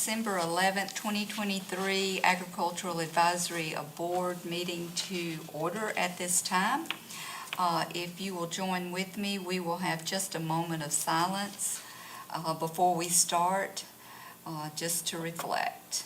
December 11th, 2023 Agricultural Advisory Board meeting to order at this time. If you will join with me, we will have just a moment of silence before we start, just to reflect.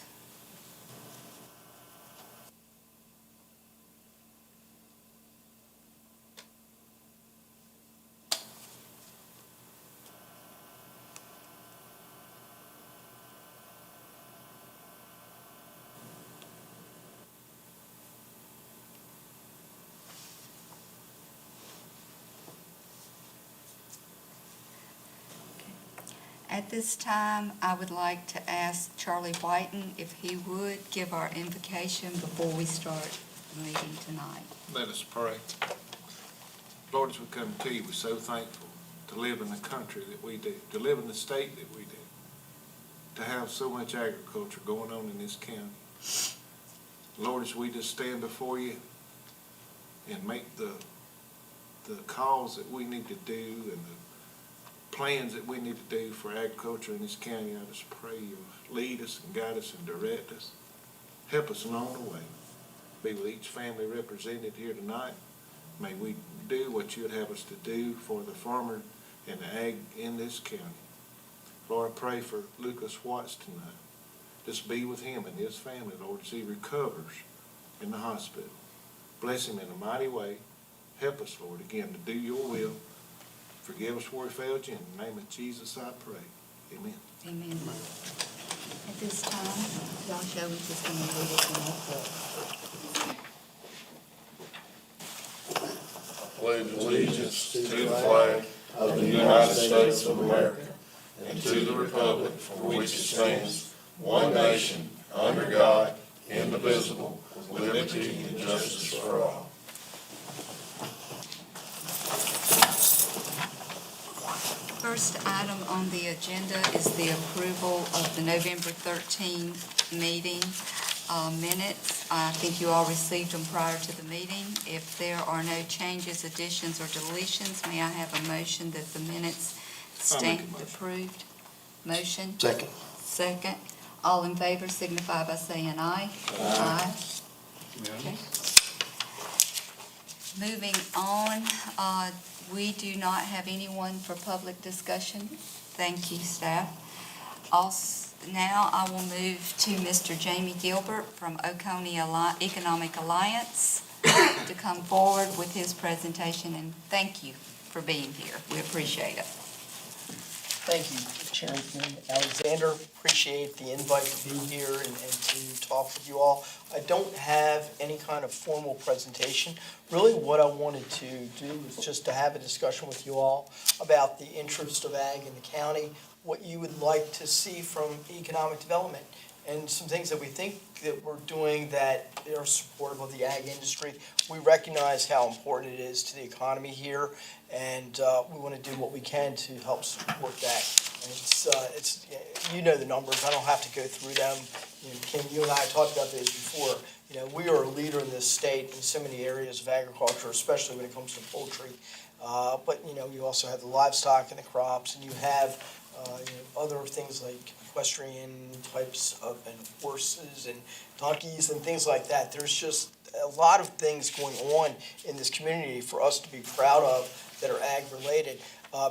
At this time, I would like to ask Charlie Whiten if he would give our invocation before we start the meeting tonight. Let us pray. Lord, as we come to you, we're so thankful to live in the country that we do, to live in the state that we do, to have so much agriculture going on in this county. Lord, as we just stand before you and make the calls that we need to do and the plans that we need to do for agriculture in this county, I just pray you'll lead us and guide us and direct us. Help us along the way. Be with each family represented here tonight. May we do what you would have us to do for the farmer and the ag in this county. Lord, I pray for Lucas Watts tonight. Just be with him and his family, Lord, as he recovers in the hospital. Bless him in a mighty way. Help us, Lord, again, to do your will. Forgive us where we failed you. In the name of Jesus, I pray. Amen. Amen. At this time, Josh Owens is going to lead us in prayer. Pledge allegiance to the flag of the United States of America and to the republic for which it stands, one nation, under God, indivisible, with liberty and justice for all. First item on the agenda is the approval of the November 13th meeting minutes. I think you all received them prior to the meeting. If there are no changes, additions, or deletions, may I have a motion that the minutes stand approved? Motion? Second. Second. All in favor signify by saying aye. Aye. Okay. Moving on, we do not have anyone for public discussion. Thank you, staff. Also, now I will move to Mr. Jamie Gilbert from Oconee Economic Alliance to come forward with his presentation, and thank you for being here. We appreciate it. Thank you, Chairman Alexander. Appreciate the invite to be here and to talk with you all. I don't have any kind of formal presentation. Really what I wanted to do was just to have a discussion with you all about the interest of ag in the county, what you would like to see from economic development, and some things that we think that we're doing that are supportive of the ag industry. We recognize how important it is to the economy here, and we want to do what we can to help support that. And it's you know the numbers. I don't have to go through them. You know, Kim, you and I talked about this before. You know, we are a leader in this state in so many areas of agriculture, especially when it comes to poultry. But you know, you also have the livestock and the crops, and you have other things like equestrian types of and horses and donkeys and things like that. There's just a lot of things going on in this community for us to be proud of that are ag related.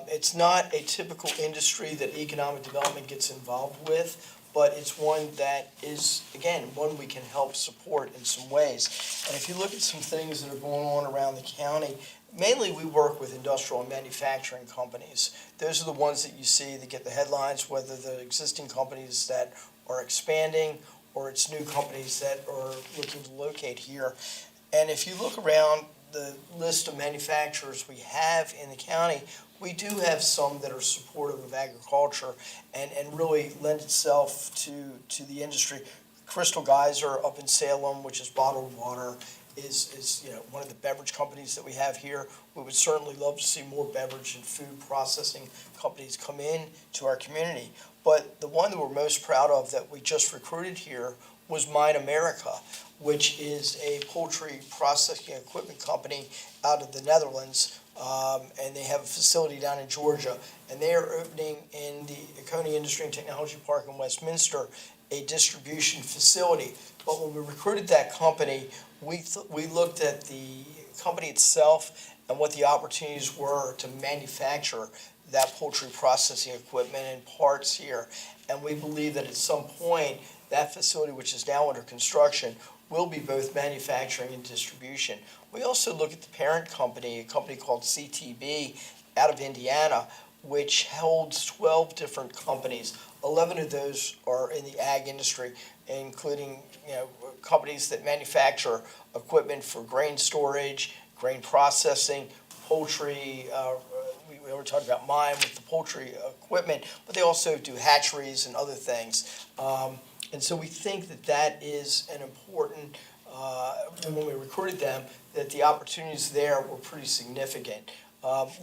It's not a typical industry that economic development gets involved with, but it's one that is, again, one we can help support in some ways. And if you look at some things that are going on around the county, mainly we work with industrial and manufacturing companies. Those are the ones that you see that get the headlines, whether the existing companies that are expanding or it's new companies that are looking to locate here. And if you look around the list of manufacturers we have in the county, we do have some that are supportive of agriculture and really lend itself to the industry. Crystal Geyser up in Salem, which is bottled water, is one of the beverage companies that we have here. We would certainly love to see more beverage and food processing companies come in to our community. But the one that we're most proud of that we just recruited here was Mine America, which is a poultry processing equipment company out of the Netherlands. And they have a facility down in Georgia, and they are opening in the Oconee Industry and Technology Park in Westminster a distribution facility. But when we recruited that company, we looked at the company itself and what the opportunities were to manufacture that poultry processing equipment and parts here. And we believe that at some point, that facility, which is now under construction, will be both manufacturing and distribution. We also look at the parent company, a company called CTB out of Indiana, which holds 12 different companies. 11 of those are in the ag industry, including companies that manufacture equipment for grain storage, grain processing, poultry. We were talking about mine with the poultry equipment, but they also do hatcheries and other things. And so we think that that is an important, and when we recruited them, that the opportunities there were pretty significant.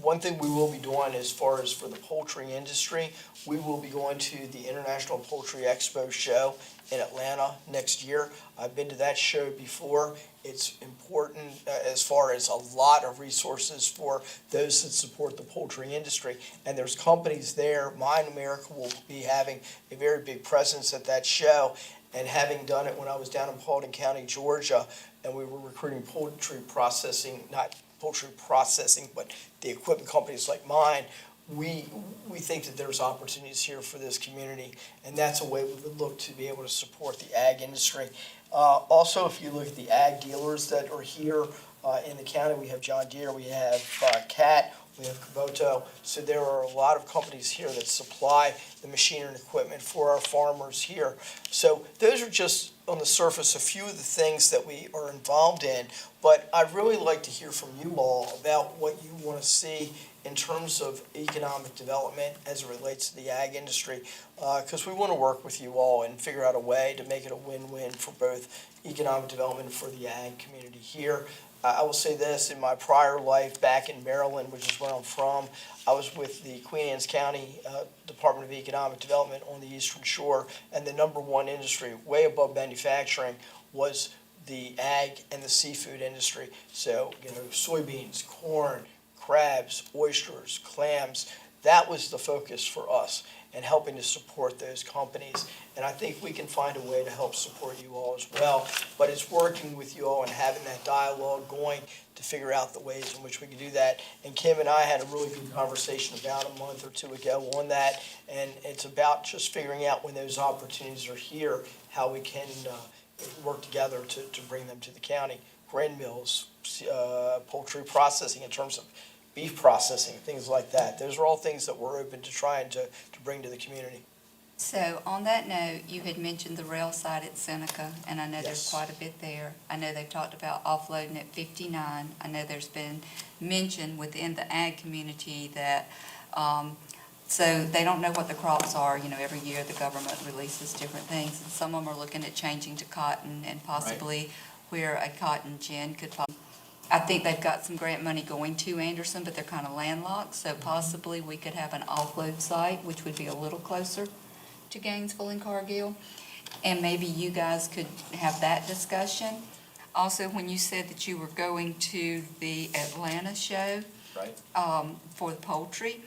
One thing we will be doing as far as for the poultry industry, we will be going to the International Poultry Expo show in Atlanta next year. I've been to that show before. It's important as far as a lot of resources for those that support the poultry industry. And there's companies there. Mine America will be having a very big presence at that show. And having done it when I was down in Paulding County, Georgia, and we were recruiting poultry processing, not poultry processing, but the equipment companies like mine, we think that there's opportunities here for this community, and that's a way we would look to be able to support the ag industry. Also, if you look at the ag dealers that are here in the county, we have John Deere, we have CAT, we have Kubota. So there are a lot of companies here that supply the machinery and equipment for our farmers here. So those are just on the surface a few of the things that we are involved in. But I'd really like to hear from you all about what you want to see in terms of economic development as it relates to the ag industry, because we want to work with you all and figure out a way to make it a win-win for both economic development for the ag community here. I will say this, in my prior life back in Maryland, which is where I'm from, I was with the Queen Anne's County Department of Economic Development on the Eastern Shore, and the number one industry, way above manufacturing, was the ag and the seafood industry. So, soybeans, corn, crabs, oysters, clams, that was the focus for us, and helping to support those companies. And I think we can find a way to help support you all as well. But it's working with you all and having that dialogue going to figure out the ways in which we can do that. And Kim and I had a really good conversation about a month or two ago on that. And it's about just figuring out when those opportunities are here, how we can work together to bring them to the county. Grain mills, poultry processing in terms of beef processing, things like that. Those are all things that we're open to trying to bring to the community. So on that note, you had mentioned the rail site at Seneca, and I know there's Yes. quite a bit there. I know they've talked about offloading at 59. I know there's been mention within the ag community that, so they don't know what the crops are. Every year the government releases different things, and some of them are looking at changing to cotton and possibly where a cotton gin could I think they've got some grant money going to Anderson, but they're kind of landlocked, so possibly we could have an offload site, which would be a little closer to Gainesville and Cargill, and maybe you guys could have that discussion. Also, when you said that you were going to the Atlanta show Right. for the poultry,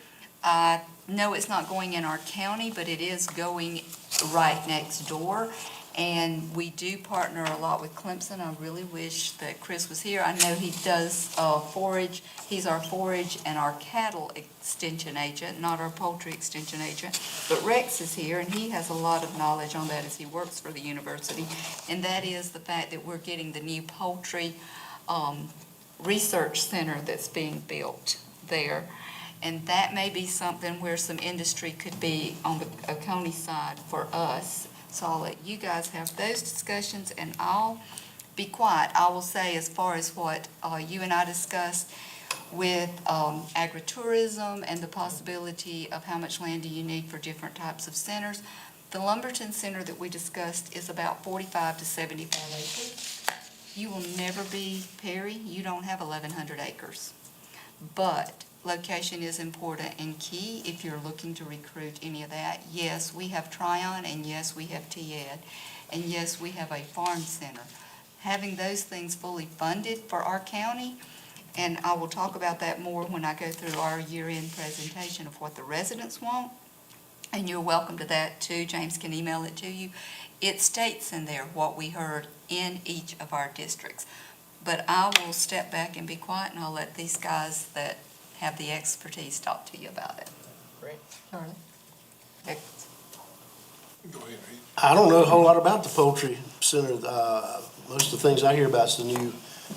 I know it's not going in our county, but it is going right next door. And we do partner a lot with Clemson. I really wish that Chris was here. I know he does forage. He's our forage and our cattle extension agent, not our poultry extension agent. But Rex is here, and he has a lot of knowledge on that as he works for the university. And that is the fact that we're getting the new poultry research center that's being built there. And that may be something where some industry could be on the Oconee side for us. So I'll let you guys have those discussions, and I'll be quiet. I will say, as far as what you and I discussed with agritourism and the possibility of how much land do you need for different types of centers, the Lumberton Center that we discussed is about 45 to 75 acres. You will never be Perry. You don't have 1,100 acres. But location is important and key if you're looking to recruit any of that. Yes, we have Tryon, and yes, we have TED, and yes, we have a farm center. Having those things fully funded for our county, and I will talk about that more when I go through our year-end presentation of what the residents want and you're welcome to that too, James can email it to you. It states in there what we heard in each of our districts. But I will step back and be quiet, and I'll let these guys that have the expertise talk to you about it. Great. Charlie? Vic? Go ahead, Reed. I don't know a whole lot about the poultry center. Most of the things I hear about is the new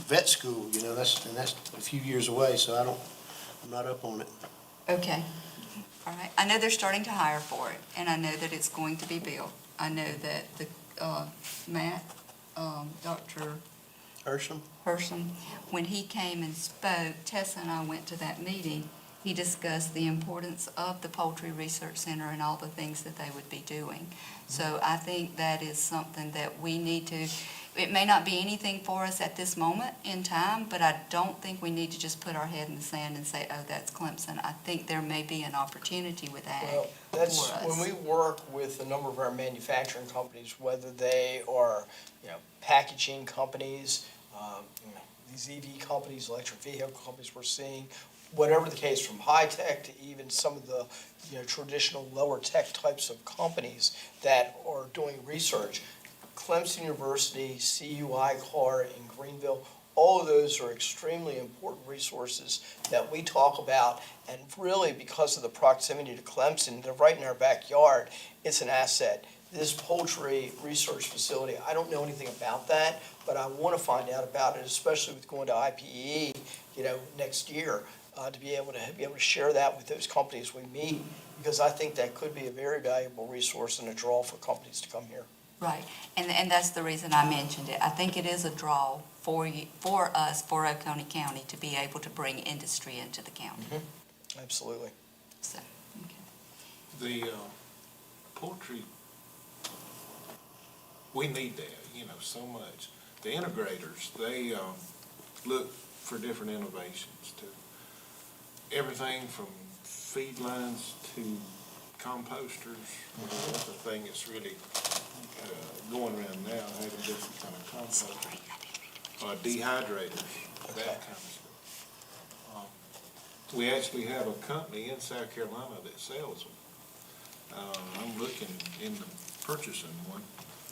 vet school, you know, that's a few years away, so I'm not up on it. Okay, all right. I know they're starting to hire for it, and I know that it's going to be built. I know that the, Matt, Dr. Hersham? Hersham, when he came and spoke, Tessa and I went to that meeting, he discussed the importance of the Poultry Research Center and all the things that they would be doing. So I think that is something that we need to, it may not be anything for us at this moment in time, but I don't think we need to just put our head in the sand and say, oh, that's Clemson. I think there may be an opportunity with ag Well, that's, for us. when we work with a number of our manufacturing companies, whether they are, packaging companies, these EV companies, electric vehicle companies we're seeing, whatever the case, from high tech to even some of the, traditional lower tech types of companies that are doing research. Clemson University, CUI CAR in Greenville, all of those are extremely important resources that we talk about. And really, because of the proximity to Clemson, they're right in our backyard, it's an asset. This poultry research facility, I don't know anything about that, but I want to find out about it, especially with going to IPE, next year, to be able to share that with those companies we meet, because I think that could be a very valuable resource and a draw for companies to come here. Right, and that's the reason I mentioned it. I think it is a draw for us, for Oconee County, to be able to bring industry into the county. Absolutely. So, okay. The poultry, we need that, so much. The integrators, they look for different innovations to everything from feed lines to composters. That's the thing that's really going around now, having different kind of composters, dehydrators, that kind of stuff. We actually have a company in South Carolina that sells them. I'm looking into purchasing one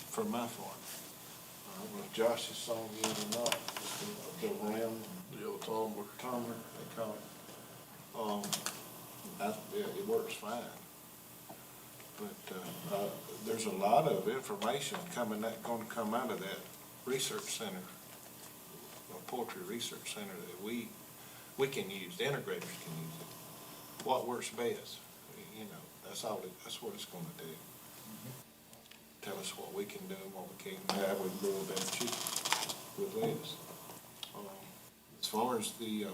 for my farm. I don't know if Josh has saw them yet or not. The round, Tomler, they call it. It works fine. But there's a lot of information going to come out of that research center, poultry research center, that we can use. The integrators can use it. What works best, that's what it's going to do. Tell us what we can do and what we can't. How we grow a better chicken with less. As far as the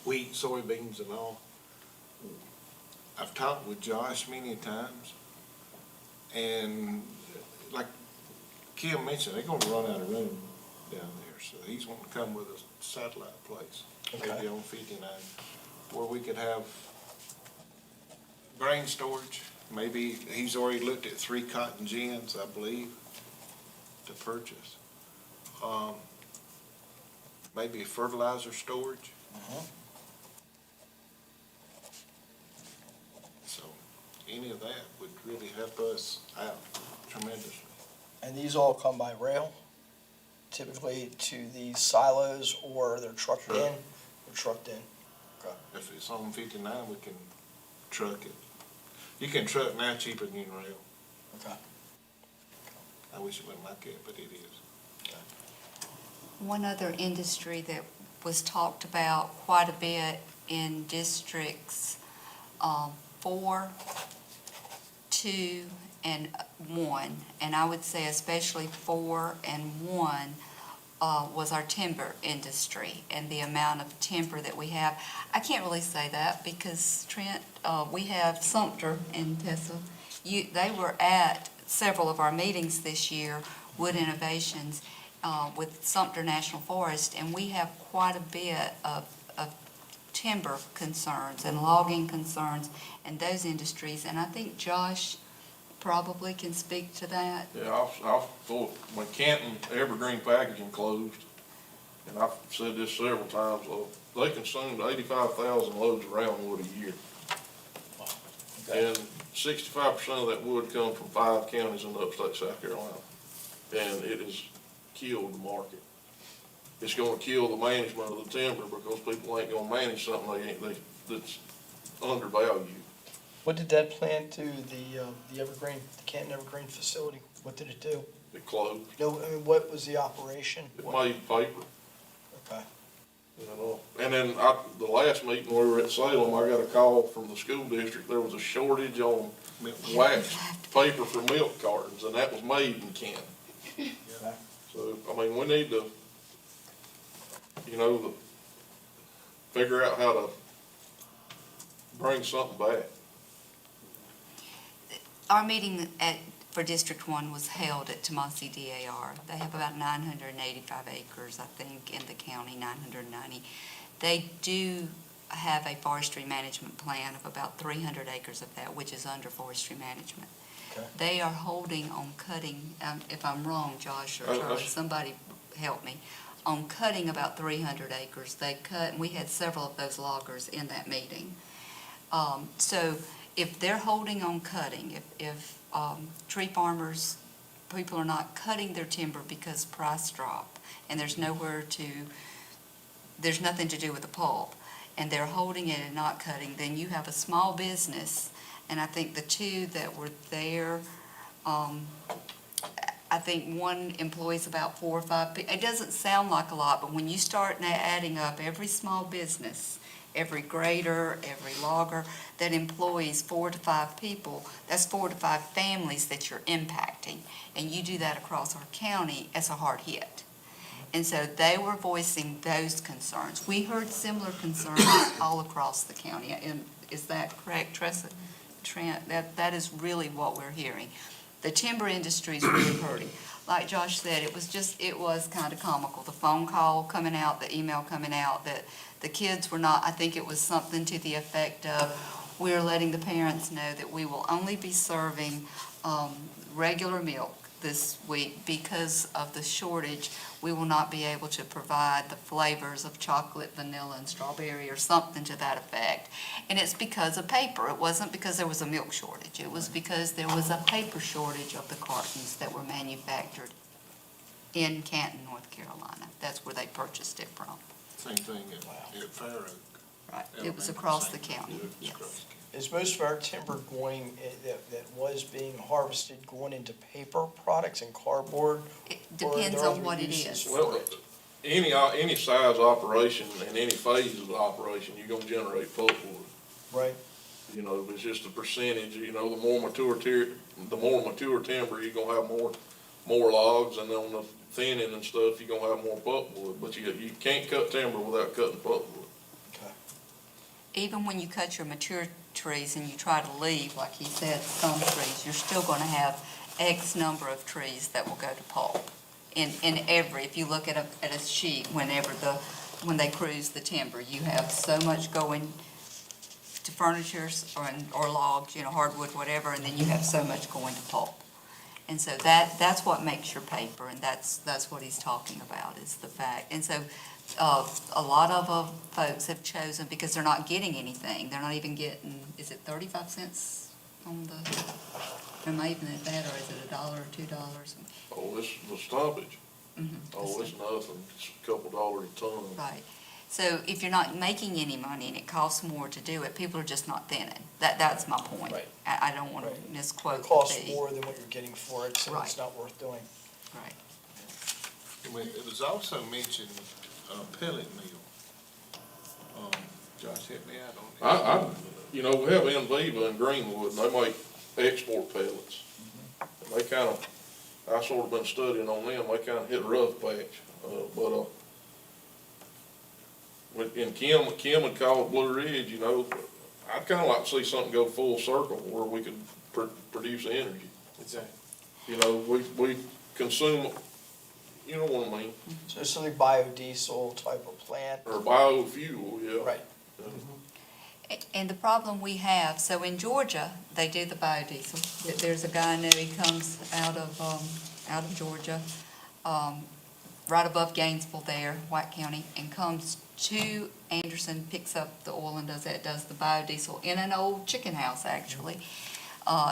wheat, soybeans, and all, I've talked with Josh many times, and like Kim mentioned, they're gonna run out of room down there, so he's wanting to come with a satellite place, maybe on 59, where we could have grain storage. Maybe he's already looked at 3 cotton gins, I believe, to purchase. Maybe fertilizer storage. So any of that would really help us out tremendously. And these all come by rail, typically to these silos, or they're trucked in? They're trucked in. Okay. If it's on 59, we can truck it. You can truck now cheaper than you can rail. Okay. I wish it wasn't like that, but it is. One other industry that was talked about quite a bit in districts 4, 2, and 1, and I would say especially 4 and 1, was our timber industry and the amount of timber that we have. I can't really say that because, Trent, we have Sumter and Tessa. They were at several of our meetings this year, Wood Innovations, with Sumter National Forest, and we have quite a bit of timber concerns and logging concerns and those industries, and I think Josh probably can speak to that. Yeah, I've thought, when Canton Evergreen Packaging closed, and I've said this several times, they consumed 85,000 loads of roundwood a year. And 65% of that wood comes from 5 counties in upstate South Carolina. And it has killed the market. It's gonna kill the management of the timber because people ain't gonna manage something that's undervalued. What did that plant do, the Evergreen, the Canton Evergreen facility? What did it do? It closed. No, I mean, what was the operation? It made paper, Okay. you know. And then the last meeting we were at Salem, I got a call from the school district. There was a shortage on wax paper for milk cartons, and that was made in Canton. Okay. So, I mean, we need to, figure out how to bring something back. Our meeting for District 1 was held at Tomasi DAR. They have about 985 acres, I think, in the county, 990. They do have a forestry management plan of about 300 acres of that, which is under forestry management. Okay. They are holding on cutting, if I'm wrong, Josh or Charlie, somebody help me, on cutting about 300 acres. They cut, and we had several of those loggers in that meeting. So if they're holding on cutting, if tree farmers, people are not cutting their timber because price drop, and there's nothing to do with the pulp, and they're holding it and not cutting, then you have a small business. And I think the two that were there, I think one employs about 4 or 5 people. It doesn't sound like a lot, but when you start adding up every small business, every grader, every logger that employs 4 to 5 people, that's 4 to 5 families that you're impacting. And you do that across our county, it's a hard hit. And so they were voicing those concerns. We heard similar concerns all across the county. And is that correct, Trent? That is really what we're hearing. The timber industry is really hurting. Like Josh said, it was kind of comical. The phone call coming out, the email coming out, that the kids were not, I think it was something to the effect of, we're letting the parents know that we will only be serving regular milk this week because of the shortage. We will not be able to provide the flavors of chocolate, vanilla, and strawberry or something to that effect. And it's because of paper. It wasn't because there was a milk shortage. It was because there was a paper shortage of the cartons that were manufactured in Canton, North Carolina. That's where they purchased it from. Same thing at Fair Oak. Right. It was across the county, yes. Is most of our timber going, that was being harvested, going into paper products and cardboard? It Or are depends there on other what it uses? is. Well, any size operation and any phase of the operation, you're gonna generate pulpwood. Right. It's just a percentage, the more mature timber, you're gonna have more logs, and on the thinning and stuff, you're gonna have more pulpwood, but you can't cut timber without cutting pulpwood. Okay. Even when you cut your mature trees and you try to leave, like he said, some trees, you're still going to have X number of trees that will go to pulp. If you look at a sheet, when they cruise the timber, you have so much going to furniture or logs, hardwood, whatever, and then you have so much going to pulp. And so that's what makes your paper, and that's what he's talking about, is the fact. And so a lot of folks have chosen, because they're not getting anything, they're not even getting, is it 35 cents on am I even at that, or is it $1 or $2? Oh, it's the stoppage. Mhm. Oh, it's nothing, it's a couple dollars a ton. Right. So if you're not making any money and it costs more to do it, people are just not thinning. That's my point. Right. I don't want to Right. misquote It the costs fee. more than what you're getting for it, so Right. it's not worth doing. Right. It was also mentioned, pellet mill. Josh, hit me out on that. We have Enviva in Greenwood, and they make export pellets. And they I sort of been studying on them, they kind of hit a rough patch, in Kim had called Blue Ridge, I'd kind of like to see something go full circle where we could produce energy. Exactly. We consume, you know what I mean, So it's something biodiesel type of plant. or biofuel, yeah. Right. And the problem we have, so in Georgia, they do the biodiesel. There's a guy I know, he comes out of Georgia. right above Gainesville there, White County, and comes to Anderson, picks up the oil and does the biodiesel in an old chicken house, actually,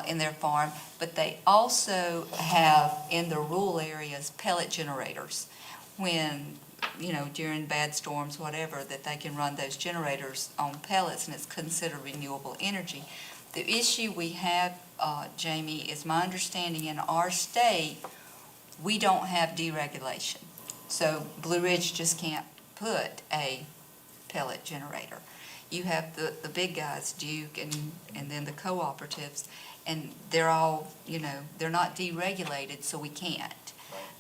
in their farm. But they also have in the rural areas pellet generators. When, during bad storms, whatever, that they can run those generators on pellets, and it's considered renewable energy. The issue we have, Jamie, is my understanding in our state, we don't have deregulation. So Blue Ridge just can't put a pellet generator. You have the big guys, Duke and then the cooperatives, and they're all, they're not deregulated, so we can't.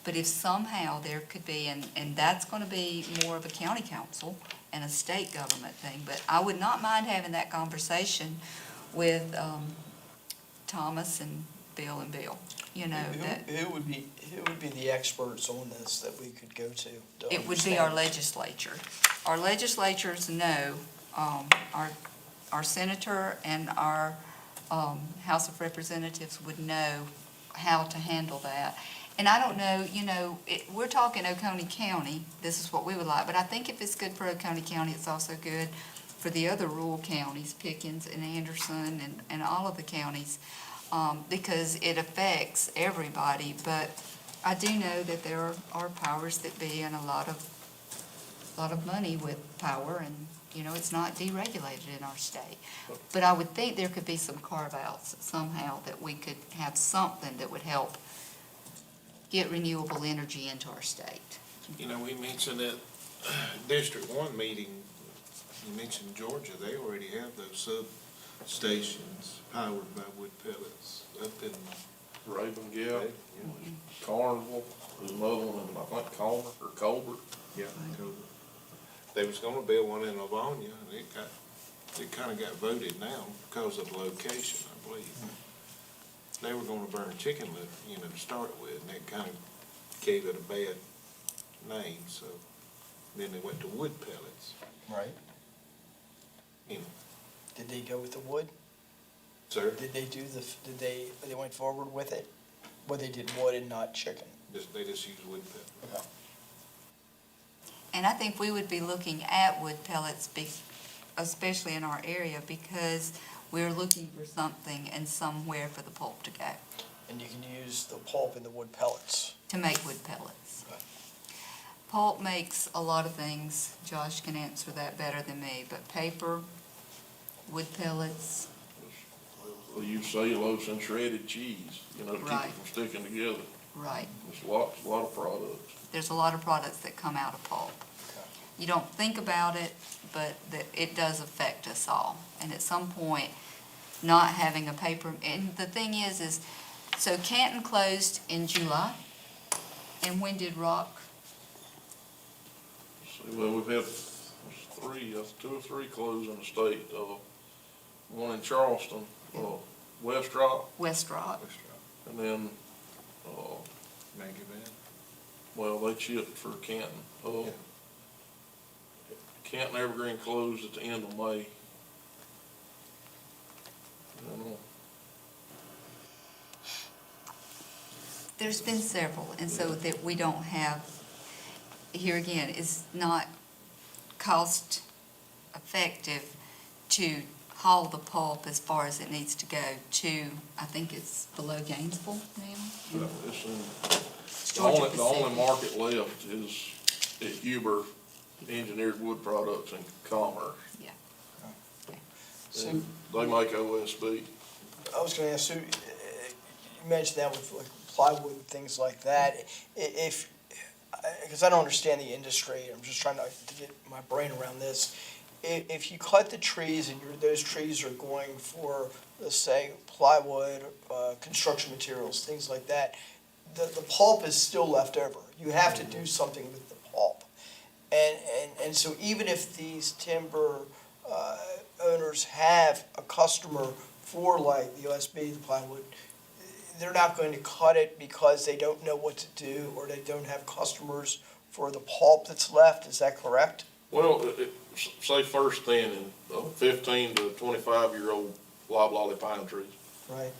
But if somehow there could be, and that's going to be more of a county council and a state government thing, but I would not mind having that conversation with Thomas and Bill, that Who would be the experts on this that we could go to? it would be our legislature. Our legislatures know, our senator and our House of Representatives would know how to handle that. And I don't know, we're talking Oconee County, this is what we would like, but I think if it's good for Oconee County, it's also good for the other rural counties, Pickens and Anderson and all of the counties, because it affects everybody. But I do know that there are powers that be and a lot of money with power, and, it's not deregulated in our state. But I would think there could be some carve-outs somehow that we could have something that would help get renewable energy into our state. We mentioned at District 1 meeting, you mentioned Georgia, they already have those substations powered by wood pellets up in Raven Gap, Carnival, there's another one in, I think, Colbert or Colbert. Yeah. They was gonna build one in Livonia, and it kinda got voted down because of location, I believe. They were gonna burn chicken liver, to start with, and that kinda gave it a bad name, so then they went to wood pellets, Right. Did they go with the wood? Sir, Did they went forward with it? Well, they did wood and not chicken. they just use wood pellets. And I think we would be looking at wood pellets, especially in our area, because we're looking for something and somewhere for the pulp to go, And you can use the pulp in the wood pellets. to make wood pellets. Okay. Pulp makes a lot of things, Josh can answer that better than me, but paper, wood pellets, Well, you cellulose and shredded cheese, to keep it Right. from sticking together. right. There's a lot of products. There's a lot of products that come out of pulp. Okay. You don't think about it, but it does affect us all. And at some point, not having a paper, and the thing is, so Canton closed in July, and when did Rock? See, well, we've had two or three close in the state. One in Charleston, West Rock, West Rock. and then, Maggie Van. well, they chipped for Canton. Yeah. Canton Evergreen closed at the end of May. I don't know. There's been several, and so that we don't have, here again, it's not cost effective to haul the pulp as far as it needs to go to, I think it's below Gainesville now? It's in, It's the Georgia only Pacific. market left is at Huber Engineered Wood Products in Commerce. Yeah. So, And they make OSB. I was gonna ask, Sue, you mentioned that with like plywood and things like that. Because I don't understand the industry, I'm just trying to get my brain around this. If you cut the trees and those trees are going for, let's say, plywood, construction materials, things like that, the pulp is still left over. You have to do something with the pulp. And so even if these timber owners have a customer for like the OSB, the plywood, they're not going to cut it because they don't know what to do or they don't have customers for the pulp that's left. Is that correct? Well, say first thinning, 15 to 25-year-old loblolly pine trees. Right.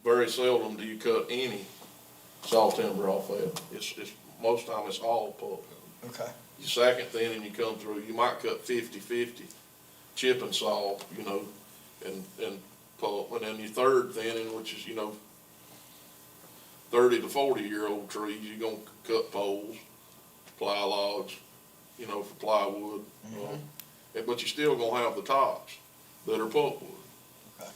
Very seldom do you cut any saw timber off that. It's most time it's all pulp. Okay. Your second thinning, you come through, you might cut 50-50, chip and saw, you know, and pulp. And then your third thinning, which is, you know, 30 to 40-year-old trees, you're gonna cut poles, ply logs, you know, for plywood. But you're still gonna have the tops that are pulpwood. Okay.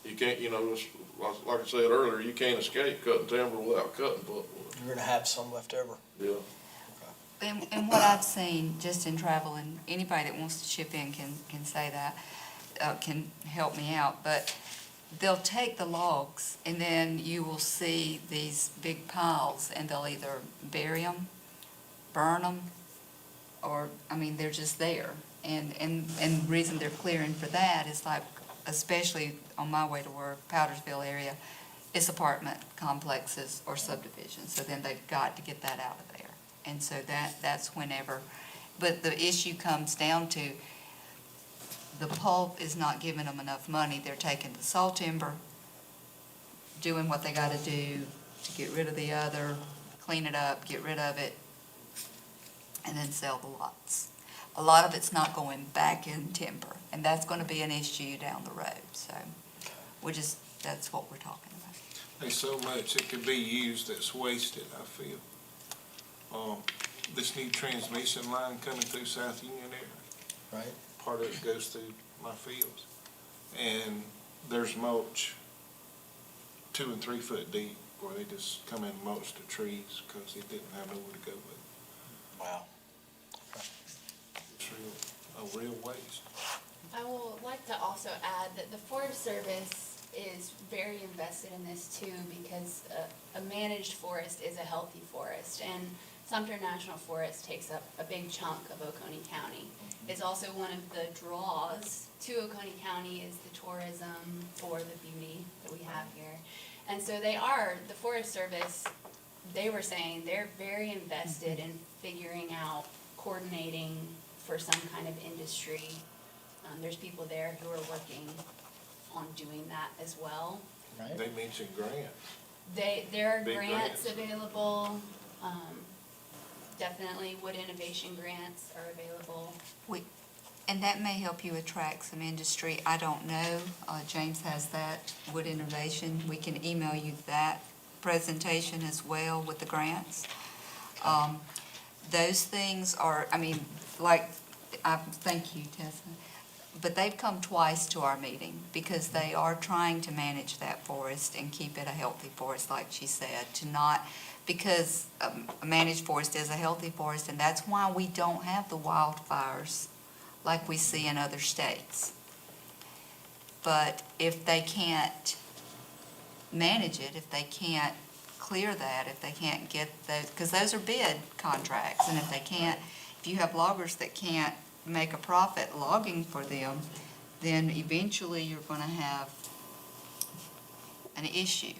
You can't, you know, it's, like I said earlier, you can't escape cutting timber without cutting pulpwood. You're gonna have some left over. Yeah. And what I've seen just in travel, and anybody that wants to chip in can say that, can help me out, but they'll take the logs and then you will see these big piles and they'll either bury them, burn them, or, I mean, they're just there. And the reason they're clearing for that is like, especially on my way to work, Powdersville area, it's apartment complexes or subdivisions, so then they've got to get that out of there. And so that's whenever, but the issue comes down to the pulp is not giving them enough money. They're taking the saw timber, doing what they gotta do to get rid of the other, clean it up, get rid of it, and then sell the lots. A lot of it's not going back in timber, and that's gonna be an issue down the road, so that's what we're talking about. There's so much that could be used that's wasted, I feel. This new transmission line coming through South Union area, Right. part of it goes through my fields. And there's mulch 2 and 3 foot deep where they just come in and mulch the trees because they didn't have nowhere to go with it. Wow. It's a real waste. I will like to also add that the Forest Service is very invested in this too, because a managed forest is a healthy forest, and Sumter National Forest takes up a big chunk of Oconee County. It's also one of the draws to Oconee County is the tourism for the beauty that we have here. And so the Forest Service, they were saying they're very invested in figuring out, coordinating for some kind of industry. There's people there who are working on doing that as well. Right. They mentioned grants. There are Big grants grants. available, definitely Wood Innovation grants are available. And that may help you attract some industry. I don't know. James has that, Wood Innovation. We can email you that presentation as well with the grants. Those things are, I mean, thank you, Tessa. But they've come twice to our meeting because they are trying to manage that forest and keep it a healthy forest, like she said, because a managed forest is a healthy forest, and that's why we don't have the wildfires like we see in other states. But if they can't manage it, if they can't clear that, if they can't get those, because those are bid contracts, and if you have loggers that can't make a profit logging for them, then eventually you're going to have an issue.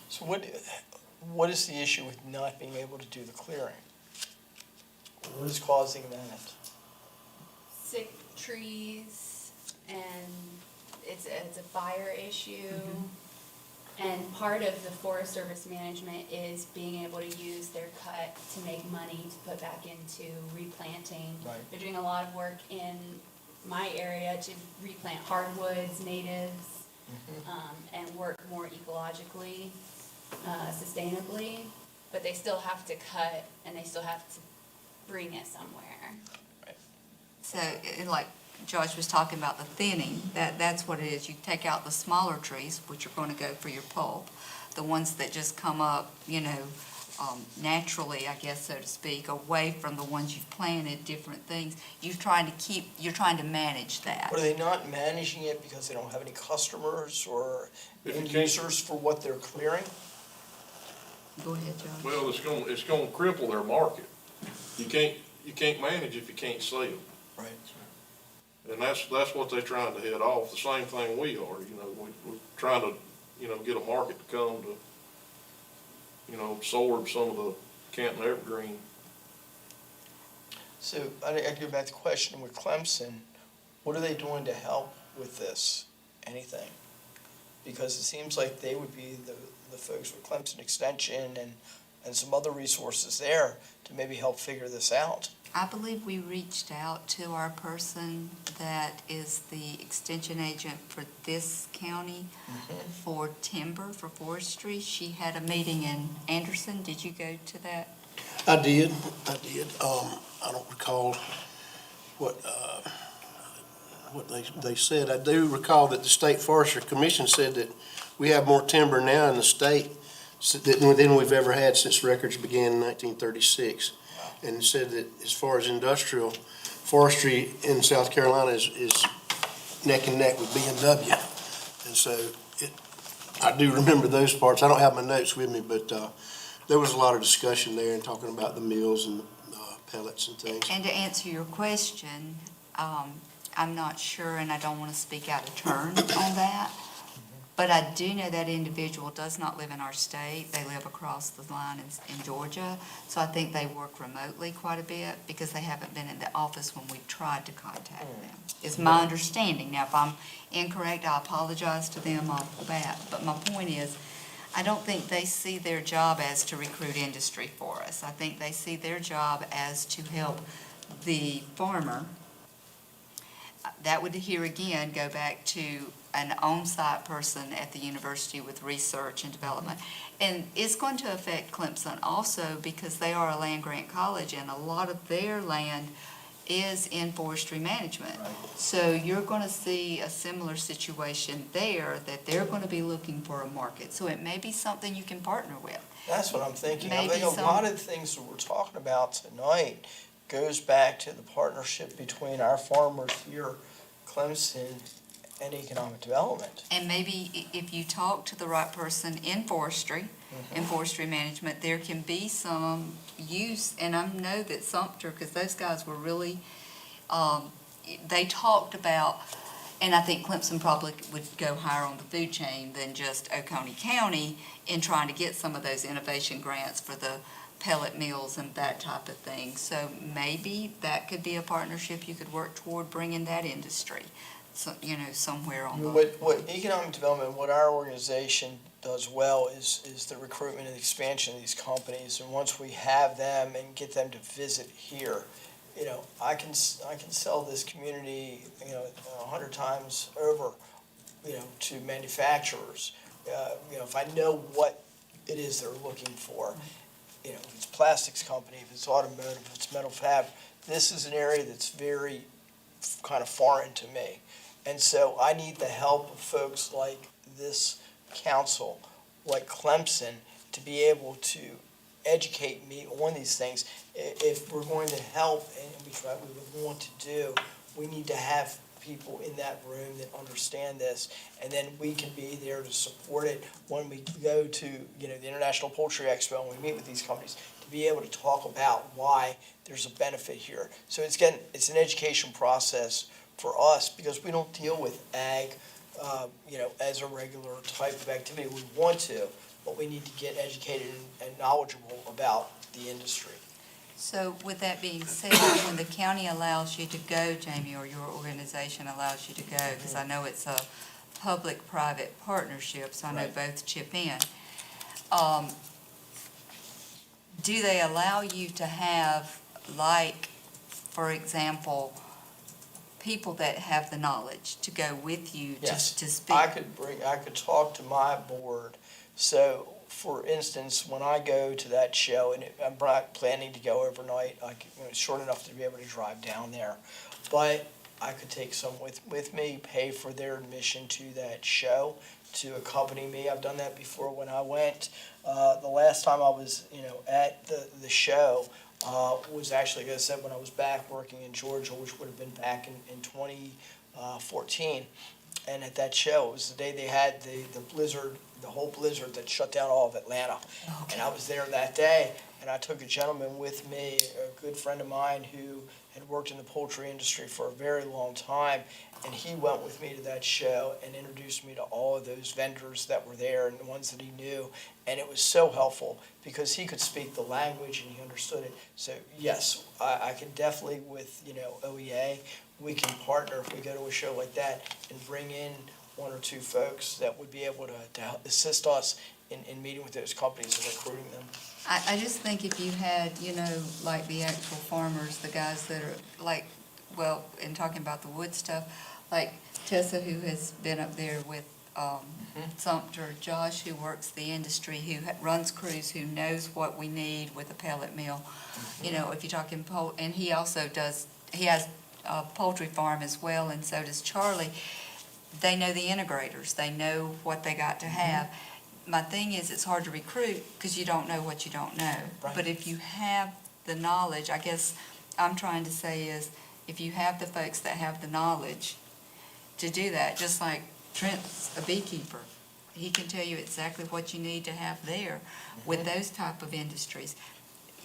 So what is the issue with not being able to do the clearing? What is causing that? Sick trees, and it's a fire issue. And part of the Forest Service management is being able to use their cut to make money to put back into replanting. Right. They're doing a lot of work in my area to replant hardwoods, natives, and work more ecologically, sustainably, but they still have to cut and they still have to bring it somewhere. So, like Josh was talking about the thinning, that's what it is. You take out the smaller trees, which are going to go for your pulp, the ones that just come up, naturally, I guess, so to speak, away from the ones you've planted, different things. You're trying to manage that. Are they not managing it because they don't have any customers or If you end can't- users for what they're clearing? Go ahead, Josh. Well, it's gonna cripple their market. You can't manage if you can't sell. Right. And that's what they're trying to head off, the same thing we are, we're trying to, get a market to come to, absorb some of the Canton evergreen. So I go back to the question with Clemson, what are they doing to help with this? Anything? Because it seems like they would be the folks with Clemson Extension and and some other resources there to maybe help figure this out. I believe we reached out to our person that is the extension agent for this county for timber, for forestry. She had a meeting in Anderson. Did you go to that? I did. I don't recall what they said. I do recall that the State Forestry Commission said that we have more timber now in the state than we've ever had since records began in 1936. And said that as far as industrial forestry in South Carolina is neck and neck with B&W. And so I do remember those parts. I don't have my notes with me, but there was a lot of discussion there and talking about the mills and pellets and things. And to answer your question, I'm not sure, and I don't want to speak out of turn on that, but I do know that individual does not live in our state. They live across the line in Georgia, so I think they work remotely quite a bit because they haven't been in the office when we've tried to contact them, is my understanding. Now, if I'm incorrect, I apologize to them off the bat, but my point is, I don't think they see their job as to recruit industry for us. I think they see their job as to help the farmer. That would, here again, go back to an on-site person at the university with research and development. And it's going to affect Clemson also because they are a land-grant college and a lot of their land is in forestry management. So you're going to see a similar situation there, that they're going to be looking for a market. So it may be something you can partner with. That's what I'm thinking. I Maybe think a lot of the things that we're talking about tonight goes back to the partnership between our farmers here, Clemson, and economic development. And maybe if you talk to the right person in forestry, in forestry management, there can be some use, and I know that Sumter, because those guys were really, they talked about, and I think Clemson probably would go higher on the food chain than just Oconee County in trying to get some of those innovation grants for the pellet mills and that type of thing. So maybe that could be a partnership you could work toward bringing that industry, so, somewhere on the. What economic development, what our organization does well is the recruitment and expansion of these companies. And once we have them and get them to visit here, I can sell this community, 100 times over, to manufacturers. If I know what it is they're looking for, if it's plastics company, if it's automotive, if it's metal fab, this is an area that's very kind of foreign to me. And so I need the help of folks like this council, like Clemson, to be able to educate me on these things. If we're going to help, and which we would want to do, we need to have people in that room that understand this, and then we can be there to support it when we go to, the International Poultry Expo and we meet with these companies, to be able to talk about why there's a benefit here. So it's an education process for us, because we don't deal with ag, as a regular type of activity. We want to, but we need to get educated and knowledgeable about the industry. So with that being said, when the county allows you to go, Jamie, or your organization allows you to go, because I know it's a public-private partnership, so I know Right. both chip in, do they allow you to have, like, for example, people that have the knowledge to go with you Yes. to speak? I could talk to my board. So, for instance, when I go to that show, and I'm not planning to go overnight, it's short enough to be able to drive down there, but I could take some with me, pay for their admission to that show, to accompany me. I've done that before when I went. The last time I was, at the show, was actually, like I said, when I was back working in Georgia, which would have been back in 2014. And at that show, it was the day they had the blizzard, the whole blizzard that shut down all of Atlanta. Okay. And I was there that day, and I took a gentleman with me, a good friend of mine who had worked in the poultry industry for a very long time, and he went with me to that show and introduced me to all of those vendors that were there and the ones that he knew. And it was so helpful because he could speak the language and he understood it. So yes, I can definitely, with OEA, we can partner if we go to a show like that and bring in one or two folks that would be able to assist us in meeting with those companies and recruiting them. I just think if you had, like the actual farmers, the guys that are like, well, in talking about the wood stuff, like Tessa, who has been up there with Sumter, Josh, who works the industry, who runs crews, who knows what we need with a pellet mill. If you're talking and he also he has a poultry farm as well, and so does Charlie. They know the integrators. They know what they got to have. My thing is, it's hard to recruit because you don't know what you don't know. Right. But if you have the knowledge, I guess I'm trying to say is, if you have the folks that have the knowledge to do that, just like Trent's a beekeeper, he can tell you exactly what you need to have there with those type of industries.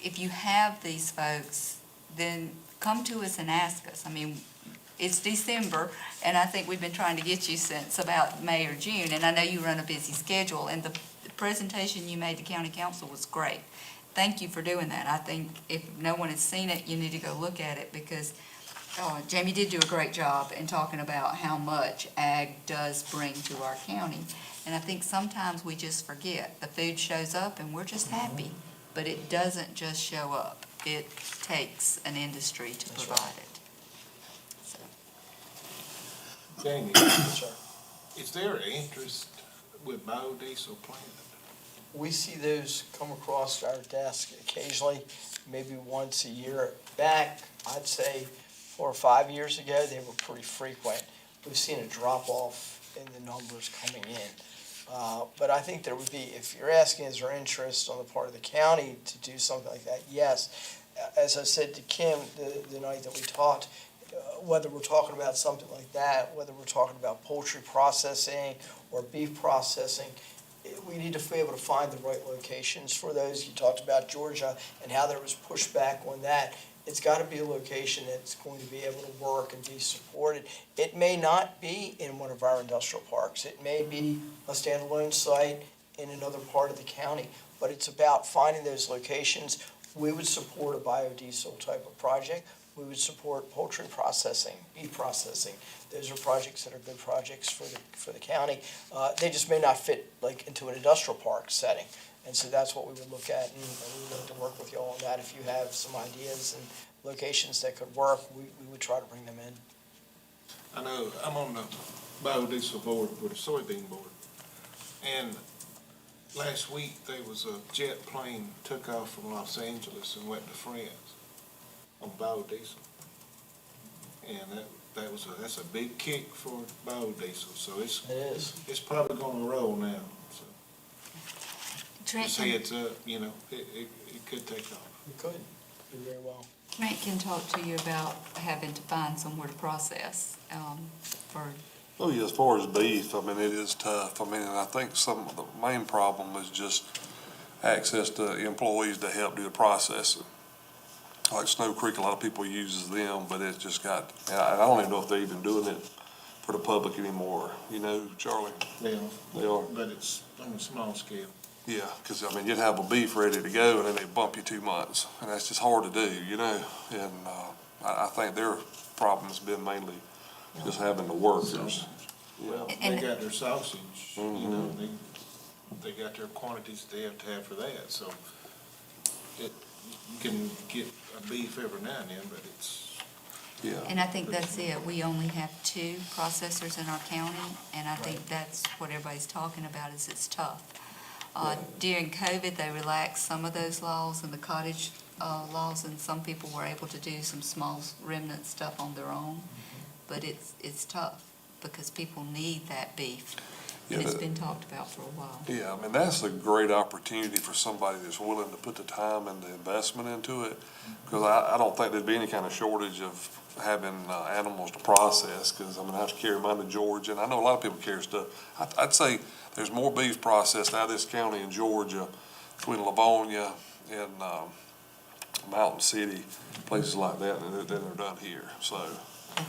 If you have these folks, then come to us and ask us. I mean, it's December, and I think we've been trying to get you since about May or June, and I know you run a busy schedule, and the presentation you made to county council was great. Thank you for doing that. I think if no one has seen it, you need to go look at it, because Jamie did do a great job in talking about how much ag does bring to our county. And I think sometimes we just forget. The food shows up and we're just happy, but it doesn't just show up. It takes an industry to That's provide right. it. So, Jamie, Sir. is there interest with biodiesel plant? We see those come across our desk occasionally, maybe once a year. Back, I'd say 4 or 5 years ago, they were pretty frequent. We've seen a drop-off in the numbers coming in. But I think there would be, if you're asking, is there interest on the part of the county to do something like that? Yes. As I said to Kim the night that we talked, whether we're talking about something like that, whether we're talking about poultry processing or beef processing, we need to be able to find the right locations for those. You talked about Georgia and how there was pushback on that. It's got to be a location that's going to be able to work and be supported. It may not be in one of our industrial parks. It may be a standalone site in another part of the county, but it's about finding those locations. We would support a biodiesel type of project. We would support poultry processing, beef processing. Those are projects that are good projects for the county. They just may not fit like into an industrial park setting. And so that's what we would look at, and we would like to work with you all on that. If you have some ideas and locations that could work, we would try to bring them in. I know, I'm on the biodiesel board with the soybean board. And last week, there was a jet plane took off from Los Angeles and went to France on biodiesel. And that's a big kick for biodiesel, so It is. it's probably gonna roll now, so. Trent Just can, heads up, it could take off. We could do very well. Trent can talk to you about having to find somewhere to process for, Oh, yeah, as far as beef, I mean, it is tough. I mean, and I think some of the main problem is just access to employees to help do the processing. Like Snow Creek, a lot of people uses them, but it's just got, I don't even know if they're even doing it for the public anymore. You know, Charlie? Yeah. They are. But it's on a small scale. Yeah, because, I mean, you'd have a beef ready to go, and then they bump you 2 months, and that's just hard to do, you know? And I think their problem's been mainly just having the workers. Well, they And- got their sausage, Mhm. they got their quantities they have to have for that, so you can get a beef every now and then, but it's, Yeah. and I think that's it. We only have 2 processors in our county, and I think that's what everybody's talking about, is it's tough. During COVID, they relaxed some of those laws and the cottage laws, and some people were able to do some small remnant stuff on their own. But it's tough, because people need that beef, and Yeah, it's that- been talked about for a while. Yeah, I mean, that's a great opportunity for somebody that's willing to put the time and the investment into it, because I don't think there'd be any kind of shortage of having animals to process, because, I mean, I have to carry mine to Georgia, and I know a lot of people carry stuff. I'd say there's more beef processed out of this county in Georgia, between Livonia and Mountain City, places like that, than are done here, so.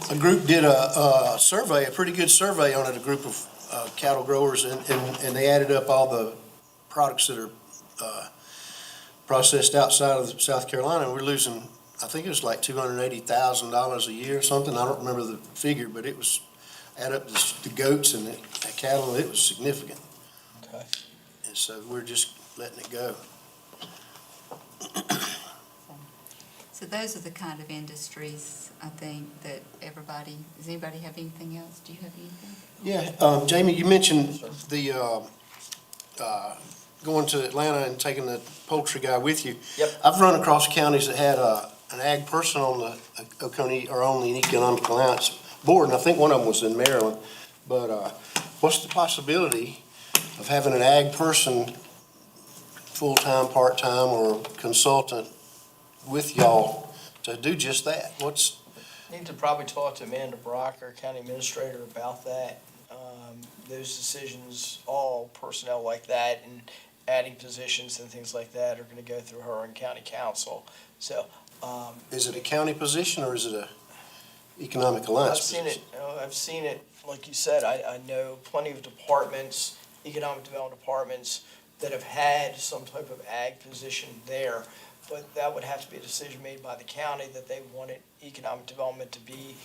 A group did a survey, a pretty good survey on it, a group of cattle growers, and they added up all the products that are processed outside of South Carolina, and we're losing, I think it was like $280,000 a year or something. I don't remember the figure, but it was, add up the goats and the cattle, it was significant. Okay. And So we're just letting it go. So those are the kind of industries, I think, that everybody, does anybody have anything else? Do you have anything? Yeah, Jamie, you mentioned the, going to Atlanta and taking the poultry guy with you. Yep. I've run across counties that had an ag person on the Oconee, or on the Economic Alliance Board, and I think one of them was in Maryland. But what's the possibility of having an ag person, full-time, part-time, or consultant with y'all to do just that? Need to probably talk to Amanda Brock, our county administrator, about that. Those decisions, all personnel like that and adding positions and things like that are gonna go through her and county council. So, Is it a county position, or is it a Economic Alliance I've seen position? it, I've seen it, like you said, I know plenty of departments, economic development departments, that have had some type of ag position there, but that would have to be a decision made by the county that they wanted economic development to be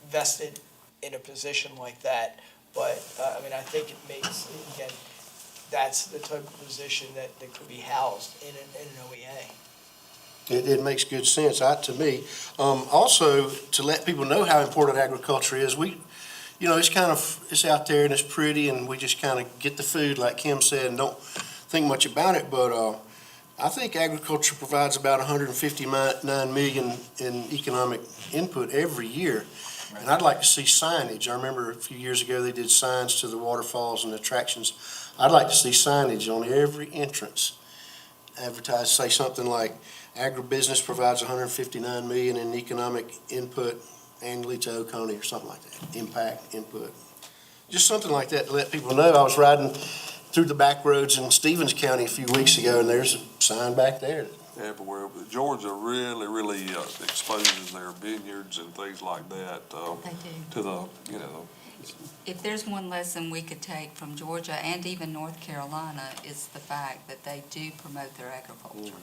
vested in a position like that. But, I mean, I think it makes, again, that's the type of position that could be housed in an OEA. It makes good sense, to me. Also, to let people know how important agriculture is, it's out there and it's pretty, and we just kind of get the food, like Kim said, and don't think much about it, but I think agriculture provides about $159 million in economic input every year. And I'd like to see signage. I remember a few years ago, they did signs to the waterfalls and attractions. I'd like to see signage on every entrance. Advertise, say something like, agribusiness provides $159 million in economic input annually to Oconee, or something like that. Impact, input. Just something like that to let people know. I was riding through the back roads in Stevens County a few weeks ago, and there's a sign back there. Everywhere, but Georgia really exposes their vineyards and things like that They do. to the, If there's one lesson we could take from Georgia and even North Carolina, is the fact that they do promote their agriculture.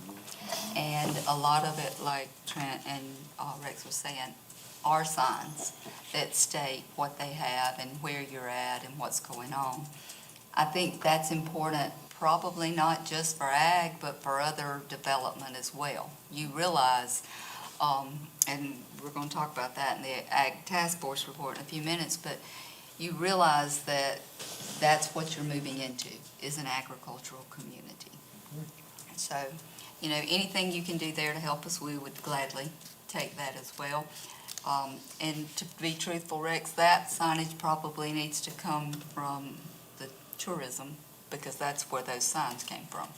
And a lot of it, like Trent and Rex were saying, are signs that state what they have and where you're at and what's going on. I think that's important, probably not just for ag, but for other development as well. You realize, and we're going to talk about that in the Ag Task Force report in a few minutes, but you realize that that's what you're moving into, is an agricultural community. So, anything you can do there to help us, we would gladly take that as well. And to be truthful, Rex, that signage probably needs to come from the tourism, because that's where those signs came from.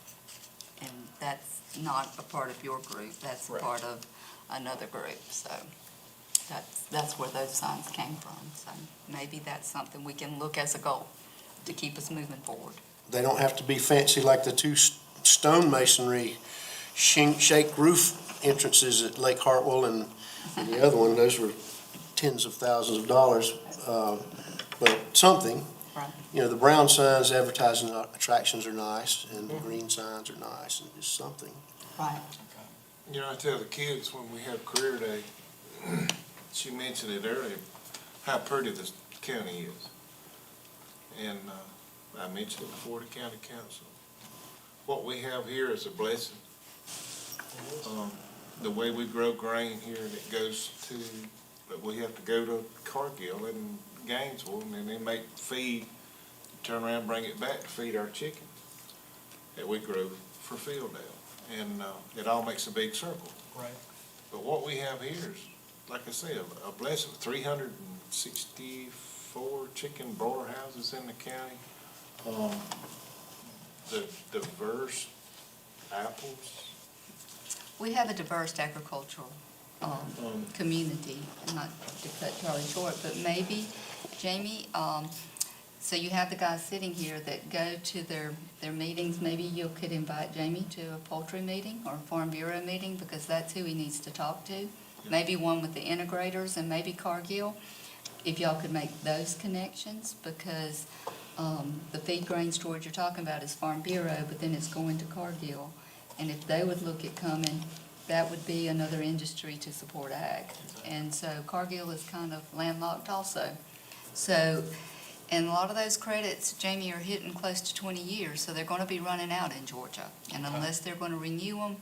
And that's not a part of your group, that's a Right. part of another group, so that's where those signs came from. So maybe that's something we can look as a goal to keep us moving forward. They don't have to be fancy like the two stone masonry shake roof entrances at Lake Hartwell and the other one. Those were tens of thousands of dollars, but something. Right. The brown signs advertising attractions are nice, and the green signs are nice, and just something. Right. I tell the kids when we have career day, she mentioned it earlier, how pretty this county is. And I mentioned it before the county council. What we have here is a blessing. The way we grow grain here, and it goes to, but we have to go to Cargill and Gainesville, and then they make feed, turn around, bring it back to feed our chickens that we grow for Fieldale. And it all makes a big circle. Right. But what we have here is, like I said, a blessing, 364 chicken broiler houses in the county. The diverse apples. We have a diverse agricultural community, not to cut Charlie short, but maybe, Jamie, so you have the guys sitting here that go to their meetings. Maybe you could invite Jamie to a poultry meeting or a Farm Bureau meeting, because that's who he needs to talk to. Maybe one with the integrators and maybe Cargill, if y'all could make those connections, because the feed grain storage you're talking about is Farm Bureau, but then it's going to Cargill. And if they would look at coming, that would be another industry to support ag. And so Cargill is kind of landlocked also. So And a lot of those credits, Jamie, are hitting close to 20 years, so they're going to be running out in Georgia. And unless they're going to renew them,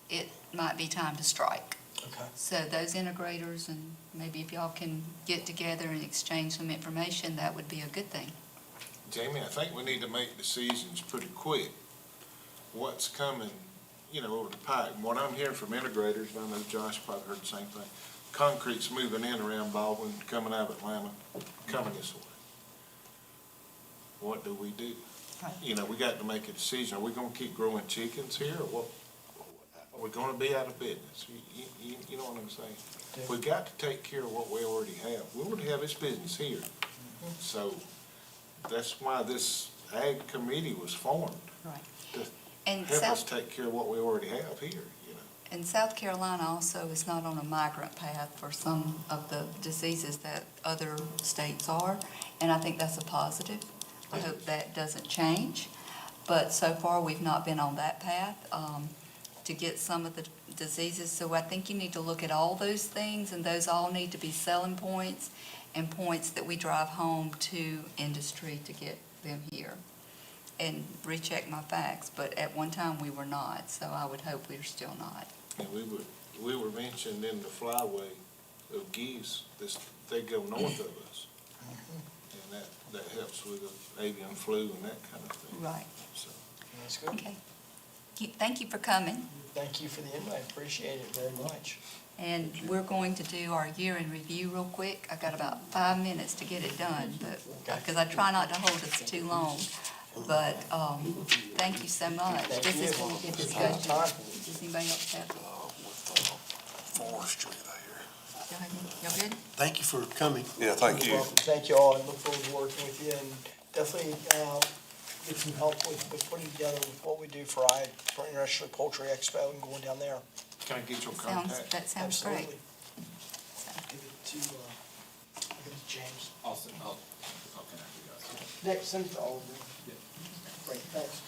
it might be time to strike. Okay. So those integrators, and maybe if y'all can get together and exchange some information, that would be a good thing. Jamie, I think we need to make decisions pretty quick. What's coming, over the pipe. And what I'm hearing from integrators, and I know Josh probably heard the same thing, concrete's moving in around Baldwin, coming out of Atlanta, coming this way. What do we do? Right. We got to make a decision. Are we gonna keep growing chickens here, or what? Are we gonna be out of business? You know what I'm saying? Yeah. We got to take care of what we already have. We already have this business here. So that's why this ag committee was formed, Right. to And help us South, take care of what we already have here. and South Carolina also is not on a migrant path for some of the diseases that other states are, and I think that's a positive. I hope that doesn't change, but so far, we've not been on that path to get some of the diseases. So I think you need to look at all those things, and those all need to be selling points and points that we drive home to industry to get them here. And recheck my facts, but at one time, we were not, so I would hope we're still not. And we were mentioned in the flyway of geese, they go north of us. And that helps with the avian flu and that kind of thing. Right. So, That's good. Okay. Thank you for coming. Thank you for the invite, appreciate it very much. And we're going to do our year in review real quick. I've got about 5 minutes to get it done, but, because I try not to hold us too long. But, thank you so much. Thank This is you. going to get Anytime. discussion. Does anybody else have? Forestry there. Y'all good? Thank you for coming. Yeah, thank You're you. welcome. Thank you all, and look forward to working with you, and definitely get some help with putting together what we do for International Poultry Expo and going down there. can I get your Sounds, contact? that sounds great. Absolutely. Give it to, give it to James. Next, send it to all of them. Great, thanks.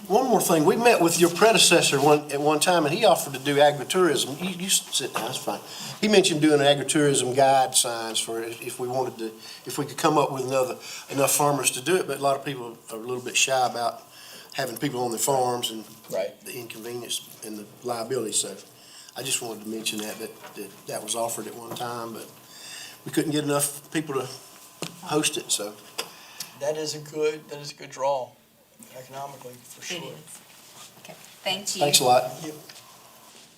One more thing, we met with your predecessor at one time, and he offered to do agritourism. You sit down, that's fine. He mentioned doing agritourism guide signs for if we could come up with enough farmers to do it, but a lot of people are a little bit shy about having people on their farms and Right. the inconvenience and the liability, so I just wanted to mention that was offered at one time, but we couldn't get enough people to host it, so. That is a good draw economically, for It sure. is. Okay, thank you. Thanks a lot.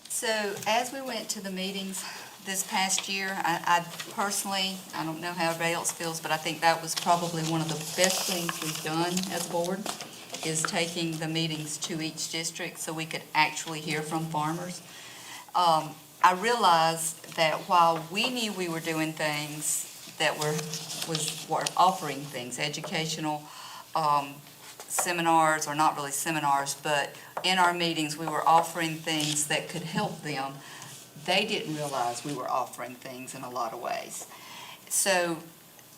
So as we went to the meetings this past year, I personally, I don't know how everybody else feels, but I think that was probably one of the best things we've done as a board, is taking the meetings to each district so we could actually hear from farmers. I realized that while we knew we were doing things that were offering things, educational seminars, or not really seminars, but in our meetings, we were offering things that could help them. They didn't realize we were offering things in a lot of ways. So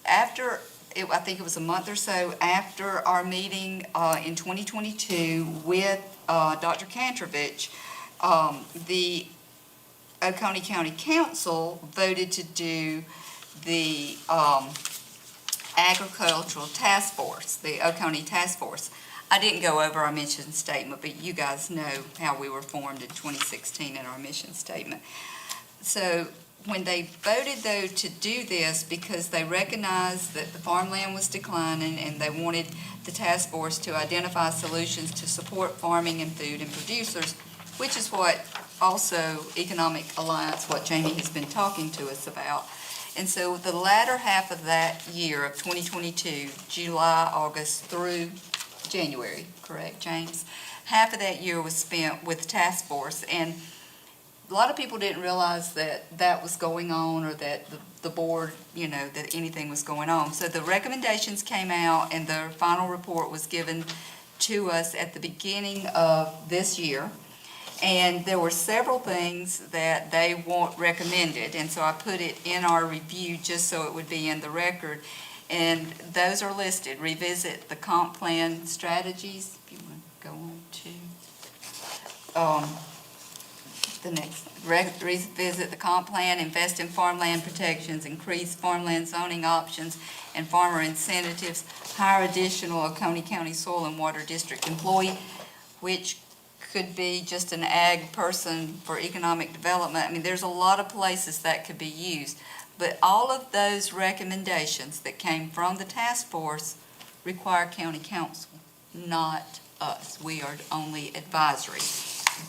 after, I think it was a month or so after our meeting in 2022 with Dr. Kantrovich, the Oconee County Council voted to do the agricultural task force, the Oconee Task Force. I didn't go over our mission statement, but you guys know how we were formed in 2016 in our mission statement. So when they voted, though, to do this, because they recognized that the farmland was declining and they wanted the task force to identify solutions to support farming and food and producers, which is what also Economic Alliance, what Jamie has been talking to us about. And so the latter half of that year of 2022, July, August through January, correct, James? Half of that year was spent with the task force, and a lot of people didn't realize that that was going on, or that the board, that anything was going on. So the recommendations came out, and the final report was given to us at the beginning of this year. And there were several things that they recommended, and so I put it in our review just so it would be in the record. And those are listed: revisit the comp plan strategies. If you want to go on to the next, revisit the comp plan, invest in farmland protections, increase farmland zoning options and farmer incentives, hire additional Oconee County Soil and Water District employee, which could be just an ag person for economic development. I mean, there's a lot of places that could be used. But all of those recommendations that came from the task force require county council, not us. We are only advisory.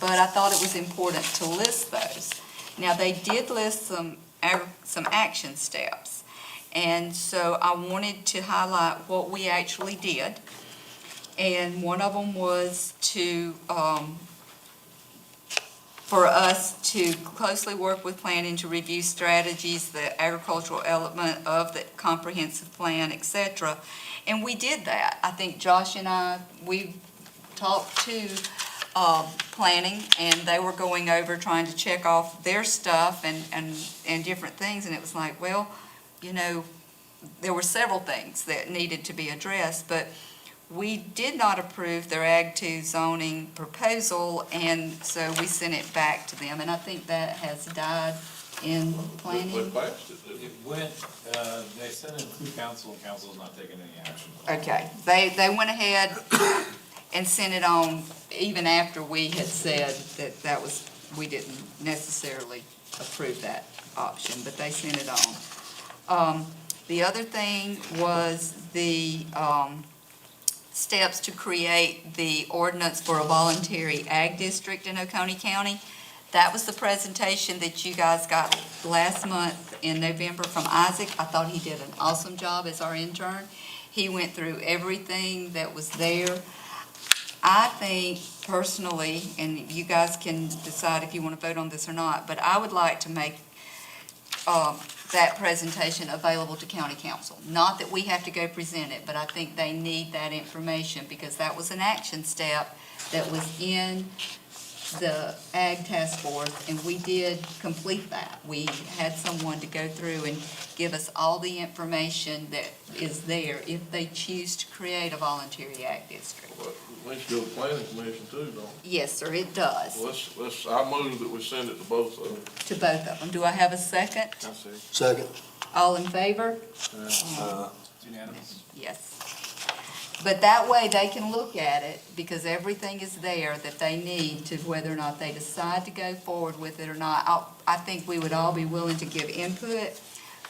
But I thought it was important to list those. Now, they did list some action steps. And so I wanted to highlight what we actually did. And one of them was for us to closely work with planning to review strategies, the agricultural element of the comprehensive plan, et cetera. And we did that. I think Josh and I, we talked to planning, and they were going over trying to check off their stuff and different things. And it was like, well, you know, there were several things that needed to be addressed, but we did not approve their Ag 2 zoning proposal, and so we sent it back to them, and I think that has died in planning. They passed it, didn't It went, they sent it to council, and council's not taking any action. Okay, they went ahead and sent it on even after we had said that was, we didn't necessarily approve that option, but they sent it on. The other thing was the steps to create the ordinance for a voluntary ag district in Oconee County. That was the presentation that you guys got last month in November from Isaac. I thought he did an awesome job as our intern. He went through everything that was there. I think personally, and you guys can decide if you want to vote on this or not, but I would like to make that presentation available to county council. Not that we have to go present it, but I think they need that information because that was an action step that was in the Ag Task Force, and we did complete that. We had someone to go through and give us all the information that is there if they choose to create a voluntary ag district. Well, we should go to planning commission too, don't we? Yes, sir, it does, I move that we send it to both of them. to both of them. Do I have a second? I see. Second. All in favor? It's unanimous. Yes. But that way they can look at it because everything is there that they need to whether or not they decide to go forward with it or not. I think we would all be willing to give input,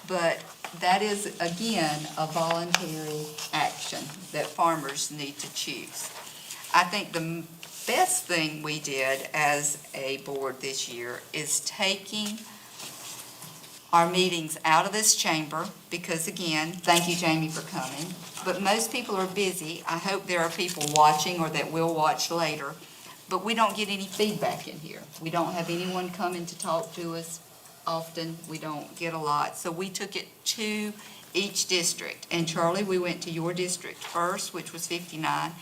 but that is, again, a voluntary action that farmers need to choose. I think the best thing we did as a board this year is taking our meetings out of this chamber, because again, thank you, Jamie, for coming, but most people are busy. I hope there are people watching or that will watch later, but we don't get any feedback in here. We don't have anyone coming to talk to us often. We don't get a lot. So we took it to each district. And Charlie, we went to your district first, which was 59,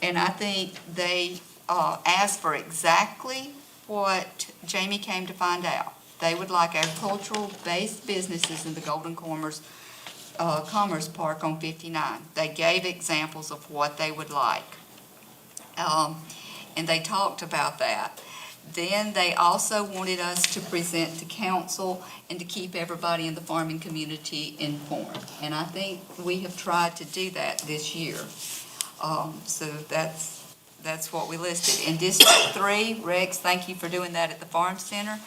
and I think they asked for exactly what Jamie came to find out. They would like agricultural-based businesses in the Golden Commerce Park on 59. They gave examples of what they would like. And they talked about that. Then they also wanted us to present to council and to keep everybody in the farming community informed. And I think we have tried to do that this year. So that's what we listed. In District 3, Rex, thank you for doing that at the Farm Center.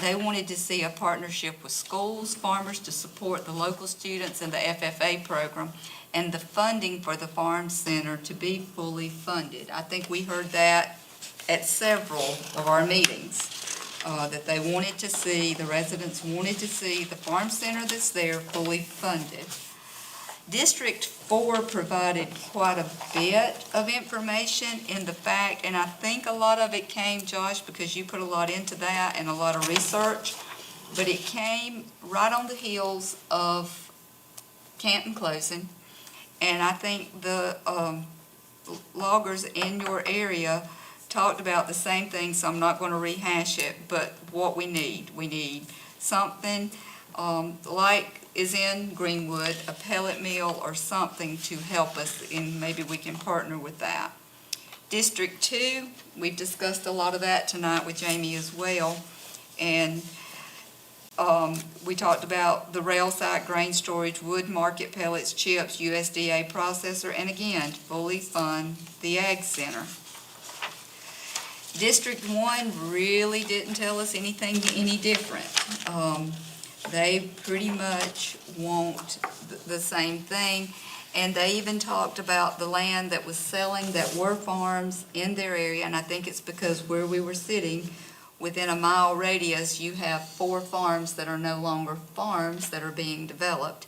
They wanted to see a partnership with schools, farmers to support the local students in the FFA program, and the funding for the Farm Center to be fully funded. I think we heard that at several of our meetings, that they wanted to see, the residents wanted to see the Farm Center that's there fully funded. District 4 provided quite a bit of information in the fact, and I think a lot of it came, Josh, because you put a lot into that and a lot of research, but it came right on the heels of Canton closing, and I think the loggers in your area talked about the same thing, so I'm not going to rehash it, but what we need something like is in Greenwood, a pellet mill or something to help us, and maybe we can partner with that. District 2, we've discussed a lot of that tonight with Jamie as well. And we talked about the rail site, grain storage, wood market, pellets, chips, USDA processor, and again, fully fund the Ag Center. District 1 really didn't tell us anything any different. They pretty much want the same thing, and they even talked about the land that was selling that were farms in their area, and I think it's because where we were sitting, within a mile radius, you have 4 farms that are no longer farms that are being developed,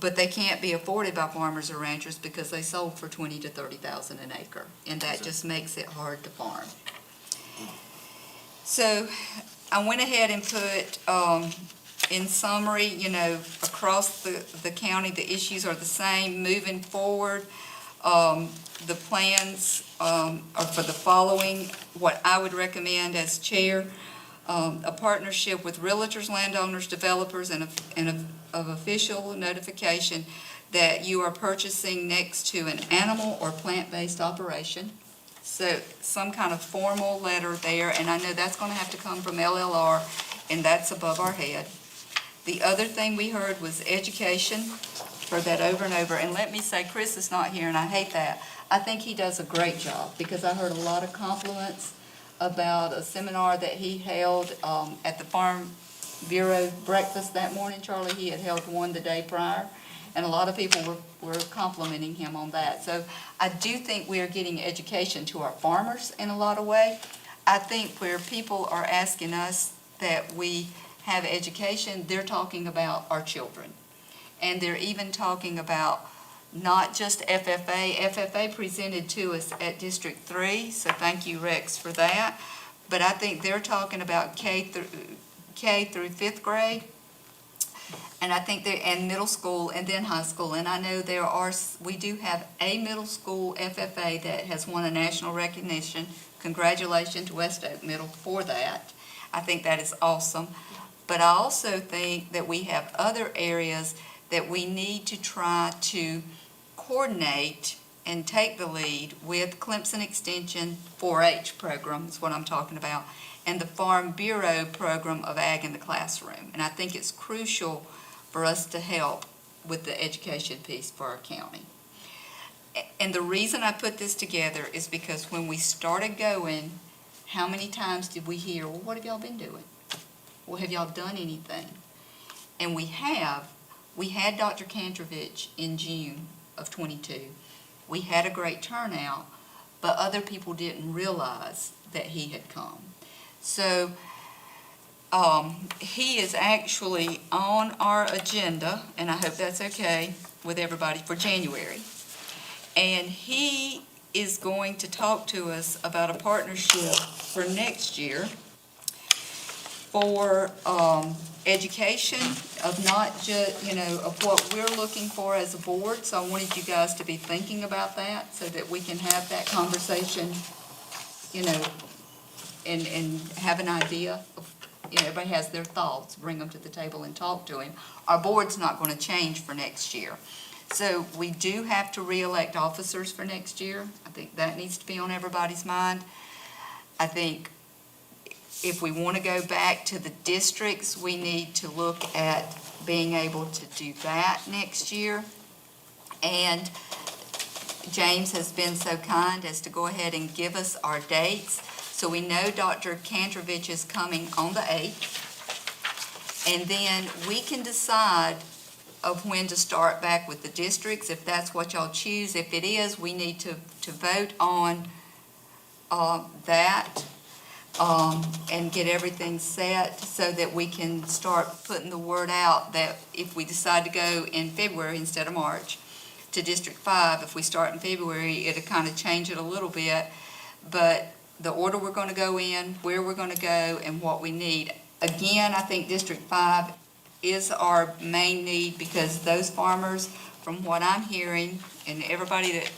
but they can't be afforded by farmers or ranchers because they sold for $20,000 to $30,000 an acre, and that just makes it hard to farm. So I went ahead and put, in summary, across the county, the issues are the same. Moving forward, the plans are for the following. What I would recommend as chair, a partnership with realtors, landowners, developers, and of official notification that you are purchasing next to an animal or plant-based operation. So some kind of formal letter there, and I know that's going to have to come from LLR, and that's above our head. The other thing we heard was education, heard that over and over, and let me say, Chris is not here, and I hate that. I think he does a great job, because I heard a lot of compliments about a seminar that he held at the Farm Bureau breakfast that morning, Charlie. He had held one the day prior, and a lot of people were complimenting him on that. So I do think we are getting education to our farmers in a lot of ways. I think where people are asking us that we have education, they're talking about our children. And they're even talking about not just FFA. FFA presented to us at District 3, so thank you, Rex, for that. But I think they're talking about K through 5th grade, and I think and middle school, and then high school. And I know we do have a middle school FFA that has won a national recognition. Congratulations to West Oak Middle for that. I think that is awesome. But I also think that we have other areas that we need to try to coordinate and take the lead with. Clemson Extension 4-H program is what I'm talking about, and the Farm Bureau program of Ag in the Classroom. And I think it's crucial for us to help with the education piece for our county. And the reason I put this together is because when we started going, how many times did we hear, well, what have y'all been doing? Well, have y'all done anything? And we had Dr. Kantrovich in June of 22. We had a great turnout, but other people didn't realize that he had come. So he is actually on our agenda, and I hope that's okay with everybody, for January. And he is going to talk to us about a partnership for next year for education of not just, of what we're looking for as a board. So I wanted you guys to be thinking about that so that we can have that conversation, and have an idea of, everybody has their thoughts, bring them to the table and talk to him. Our board's not going to change for next year. So we do have to re-elect officers for next year. I think that needs to be on everybody's mind. I think if we want to go back to the districts, we need to look at being able to do that next year. And James has been so kind as to go ahead and give us our dates. So we know Dr. Kantrovich is coming on the 8th. And then we can decide of when to start back with the districts, if that's what y'all choose. If it is, we need to vote on that and get everything set so that we can start putting the word out that if we decide to go in February instead of March to District 5, if we start in February, it'll kind of change it a little bit. But the order we're going to go in, where we're going to go, and what we need. Again, I think District 5 is our main need, because those farmers, from what I'm hearing, and everybody that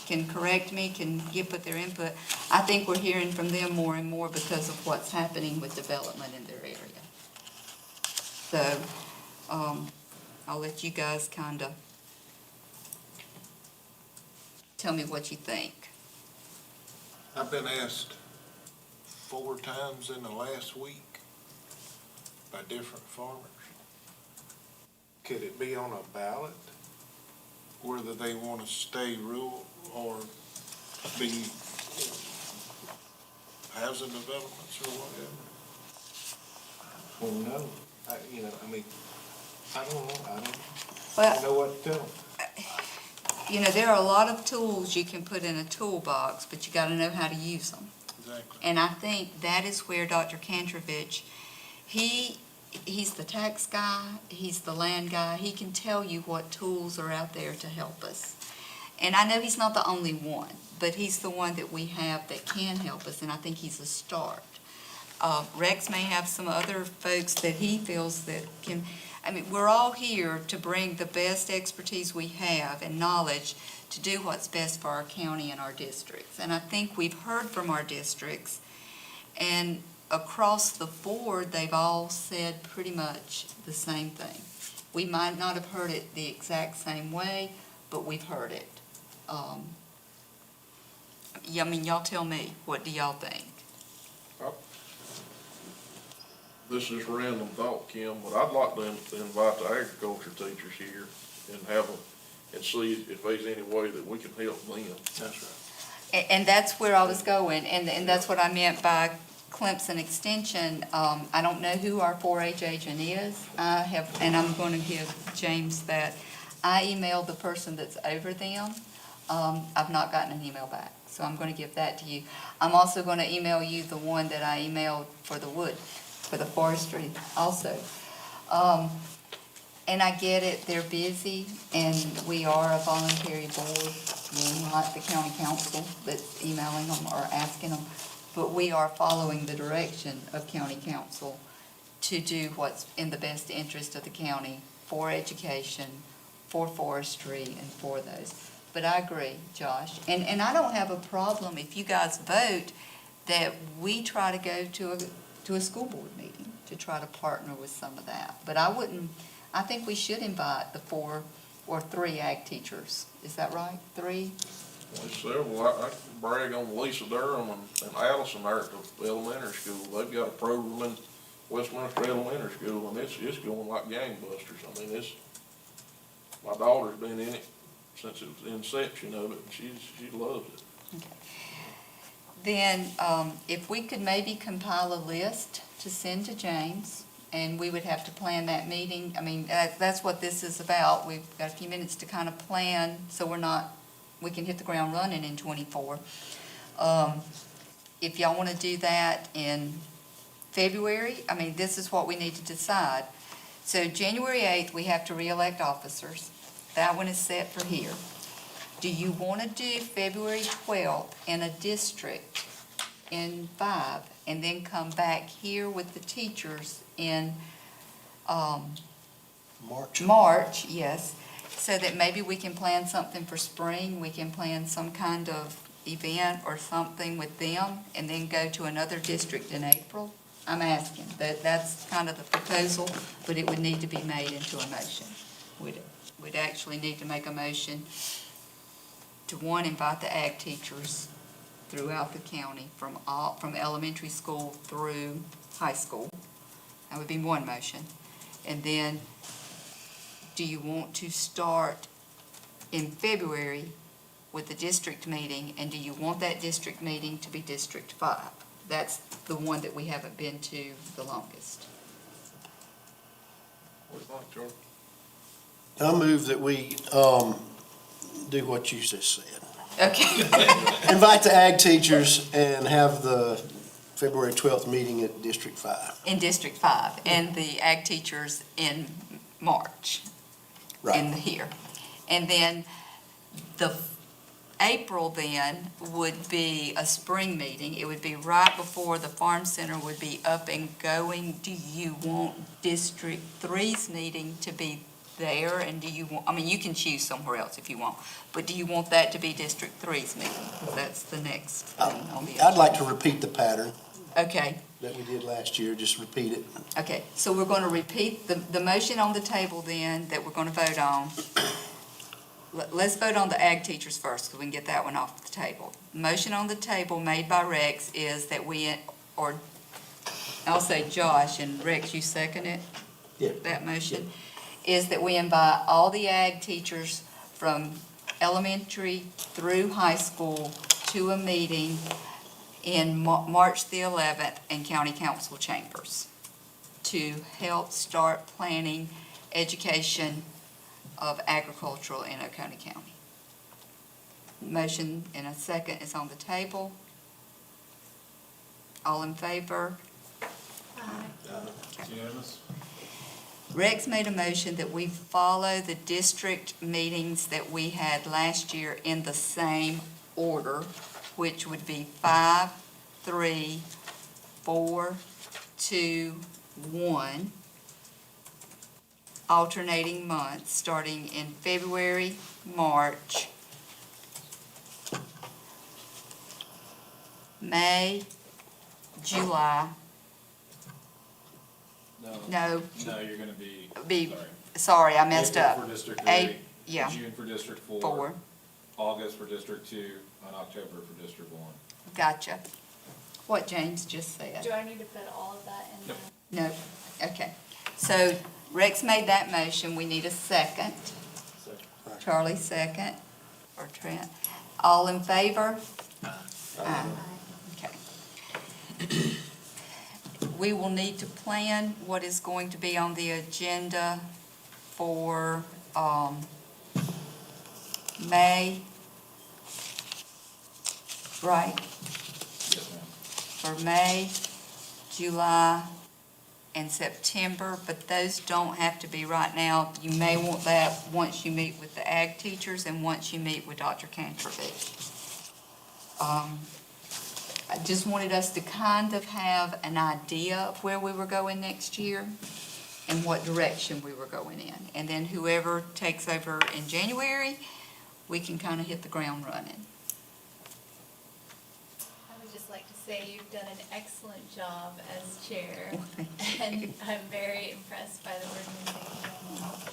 can correct me, can put their input, I think we're hearing from them more and more because of what's happening with development in their area. So I'll let you guys kind of tell me what you think. I've been asked 4 times in the last week by different farmers. Could it be on a ballot, whether they want to stay rural or be housing developments or whatever? Well, no, I don't know, I don't Well, know what to tell them. there are a lot of tools you can put in a toolbox, but you gotta know how to use them. Exactly. And I think that is where Dr. Kantrovich, he's the tax guy, he's the land guy, he can tell you what tools are out there to help us. And I know he's not the only one, but he's the one that we have that can help us, and I think he's a start. Rex may have some other folks that he feels that can, we're all here to bring the best expertise we have and knowledge to do what's best for our county and our districts. And I think we've heard from our districts, and across the board, they've all said pretty much the same thing. We might not have heard it the exact same way, but we've heard it. Y'all tell me, what do y'all think? This is a random thought, Kim, but I'd like to invite the agriculture teachers here and have them, and see if there's any way that we can help them. That's right. And that's where I was going, and that's what I meant by Clemson Extension. I don't know who our 4-H agent is. And I'm going to give James that. I emailed the person that's over them. I've not gotten an email back, so I'm going to give that to you. I'm also going to email you the one that I emailed for the wood, for the forestry also. And I get it, they're busy, and we are a voluntary board. We're not the county council that's emailing them or asking them, but we are following the direction of county council to do what's in the best interest of the county for education, for forestry, and for those. But I agree, Josh, and I don't have a problem if you guys vote that we try to go to a school board meeting to try to partner with some of that. But I think we should invite the 4 or 3 ag teachers. Is that right? 3? There's several, I can brag on Lisa Durham and Allison there at the elementary school. They've got a program in Westminster Elementary School, and it's going like gangbusters. My daughter's been in it since the inception of it, and she loves it. Okay. Then, if we could maybe compile a list to send to James, and we would have to plan that meeting. That's what this is about. We've got a few minutes to kind of plan, so we can hit the ground running in 24. If y'all want to do that in February, this is what we need to decide. So January 8th, we have to re-elect officers. That one is set for here. Do you want to do February 12th in a district in 5, and then come back here with the teachers in March, yes, so that maybe we can plan something for spring, we can plan some kind of event or something with them, and then go to another district in April? I'm asking, that's kind of the proposal, but it would need to be made into a motion. We'd actually need to make a motion to, one, invite the ag teachers throughout the county from elementary school through high school. That would be one motion. And then, do you want to start in February with the district meeting, and do you want that district meeting to be District 5? That's the one that we haven't been to the longest. What do you think, George? I move that we do what you just said. Okay. Invite the ag teachers and have the February 12th meeting at District 5. In District 5, and the ag teachers in March. In here. And then the April then would be a spring meeting. It would be right before the Farm Center would be up and going. Do you want District 3's meeting to be there, and do you want, you can choose somewhere else if you want, but do you want that to be District 3's meeting? That's the next thing on the agenda. I'd like to repeat the pattern Okay. that we did last year, just repeat it. Okay, so we're going to repeat the motion on the table then that we're going to vote on. Let's vote on the ag teachers first, so we can get that one off the table. Motion on the table made by Rex is that we or I'll say Josh, and Rex, you second it? Yeah. That motion, is that we invite all the ag teachers from elementary through high school to a meeting in March the 11th in county council chambers to help start planning education of agricultural in Oconee County. Motion and a second is on the table. All in favor? It's unanimous? Rex made a motion that we follow the district meetings that we had last year in the same order, which would be 5, 3, 4, 2, 1, alternating months, starting in February, March, May, July, no, No, you're gonna be, be, sorry. sorry, I messed April up. for District A- 3. yeah. June for District 4. 4, August for District 2, and October for District 1. gotcha. What James just said. Do I need to put all of that in Yep. there? No, okay. So Rex made that motion, we need a second. Charlie second, or Trent. All in favor? Aye. Okay. We will need to plan what is going to be on the agenda for, May, right? Yes, ma'am. For May, July, and September, but those don't have to be right now. You may want that once you meet with the ag teachers and once you meet with Dr. Kantrovich. I just wanted us to kind of have an idea of where we were going next year and what direction we were going in. And then whoever takes over in January, we can kind of hit the ground running. I would just like to say you've done an excellent job as chair, Well, thank you. and I'm very impressed by the organization.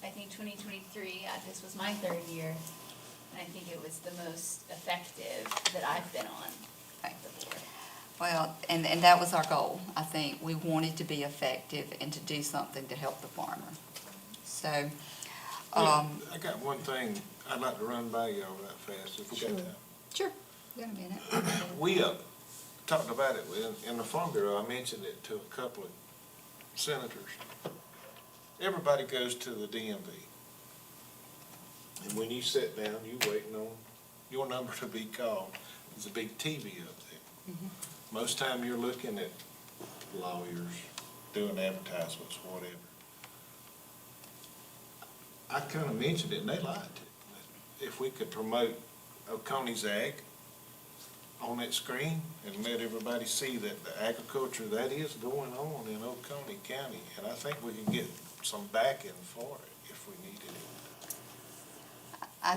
I think 2023, this was my third year, and I think it was the most effective that I've been on the board. Well, and that was our goal, I think. We wanted to be effective and to do something to help the farmer. So, I got one thing I'd like to run by y'all right fast, if we got time. sure, got a minute. We talked about it in the Farm Bureau. I mentioned it to a couple of senators. Everybody goes to the DMV. And when you sit down, you waiting on your number to be called. There's a big TV up there. Most time you're looking at lawyers doing advertisements, whatever. I kind of mentioned it and they liked it. If we could promote Oconee's Ag on that screen and let everybody see that the agriculture that is going on in Oconee County, and I think we can get some backing for it if we needed it.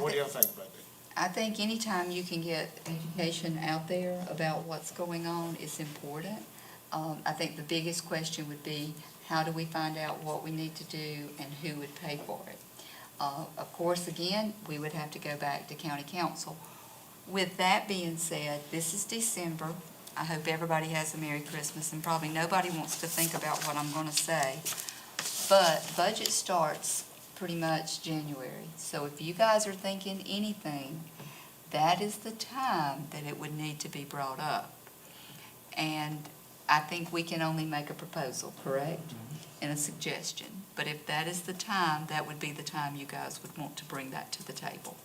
What do y'all think about that? I think anytime you can get education out there about what's going on is important. I think the biggest question would be, how do we find out what we need to do and who would pay for it? Of course, again, we would have to go back to county council. With that being said, this is December. I hope everybody has a Merry Christmas, and probably nobody wants to think about what I'm gonna say. But budget starts pretty much January. So if you guys are thinking anything, that is the time that it would need to be brought up. And I think we can only make a proposal, correct? And a suggestion. But if that is the time, that would be the time you guys would want to bring that to the table.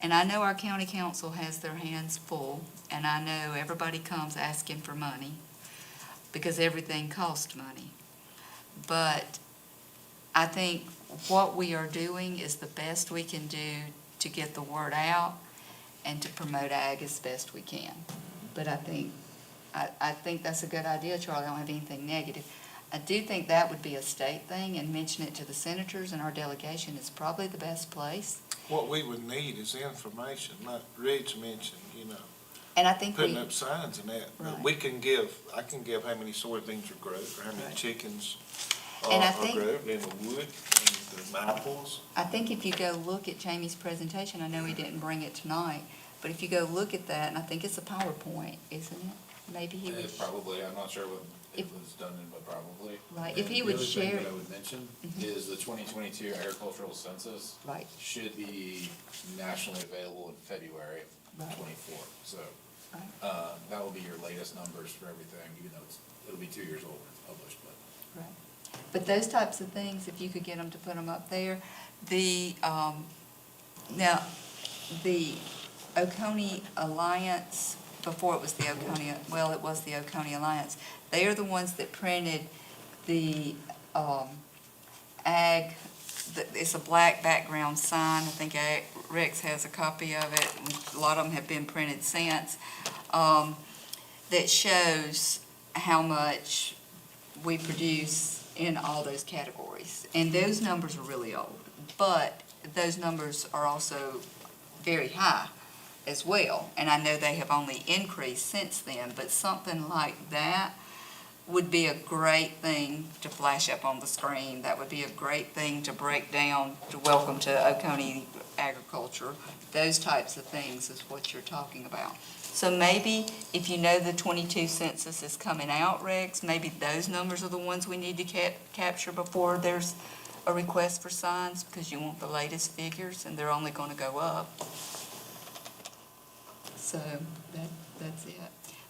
And I know our county council has their hands full, and I know everybody comes asking for money because everything costs money. But I think what we are doing is the best we can do to get the word out and to promote ag as best we can. But I think that's a good idea, Charlie. I don't have anything negative. I do think that would be a state thing, and mention it to the senators, and our delegation is probably the best place. What we would need is information, like Rich mentioned, And I think putting we, up signs and that. Right. We can I can give how many soybeans are grown, or how many Right. chickens And I are think- grown in the wood, and the apples. I think if you go look at Jamie's presentation, I know he didn't bring it tonight, But if you go look at that, and I think it's a PowerPoint, isn't it? Maybe he would. It's probably, I'm not sure what it If- was done in, but probably. Right, if And he would The share- other thing that I would mention is the 2022 agricultural census Right, should be nationally available in February Right. of '24. So right, that will be your latest numbers for everything, even though it'll be 2 years old when it's published, but. right. But those types of things, if you could get them to put them up there, now, the Oconee Alliance, before it was the Oconee, well, it was the Oconee Alliance, they are the ones that printed the ag, it's a black background sign, I think Rex has a copy of it, a lot of them have been printed since, that shows how much we produce in all those categories. And those numbers are really old, but those numbers are also very high as well. And I know they have only increased since then, but something like that would be a great thing to flash up on the screen. That would be a great thing to break down, to welcome to Oconee agriculture. Those types of things is what you're talking about. So maybe if you know the 22 census is coming out, Rex, maybe those numbers are the ones we need to capture before there's a request for signs, because you want the latest figures and they're only going to go up. So that's it.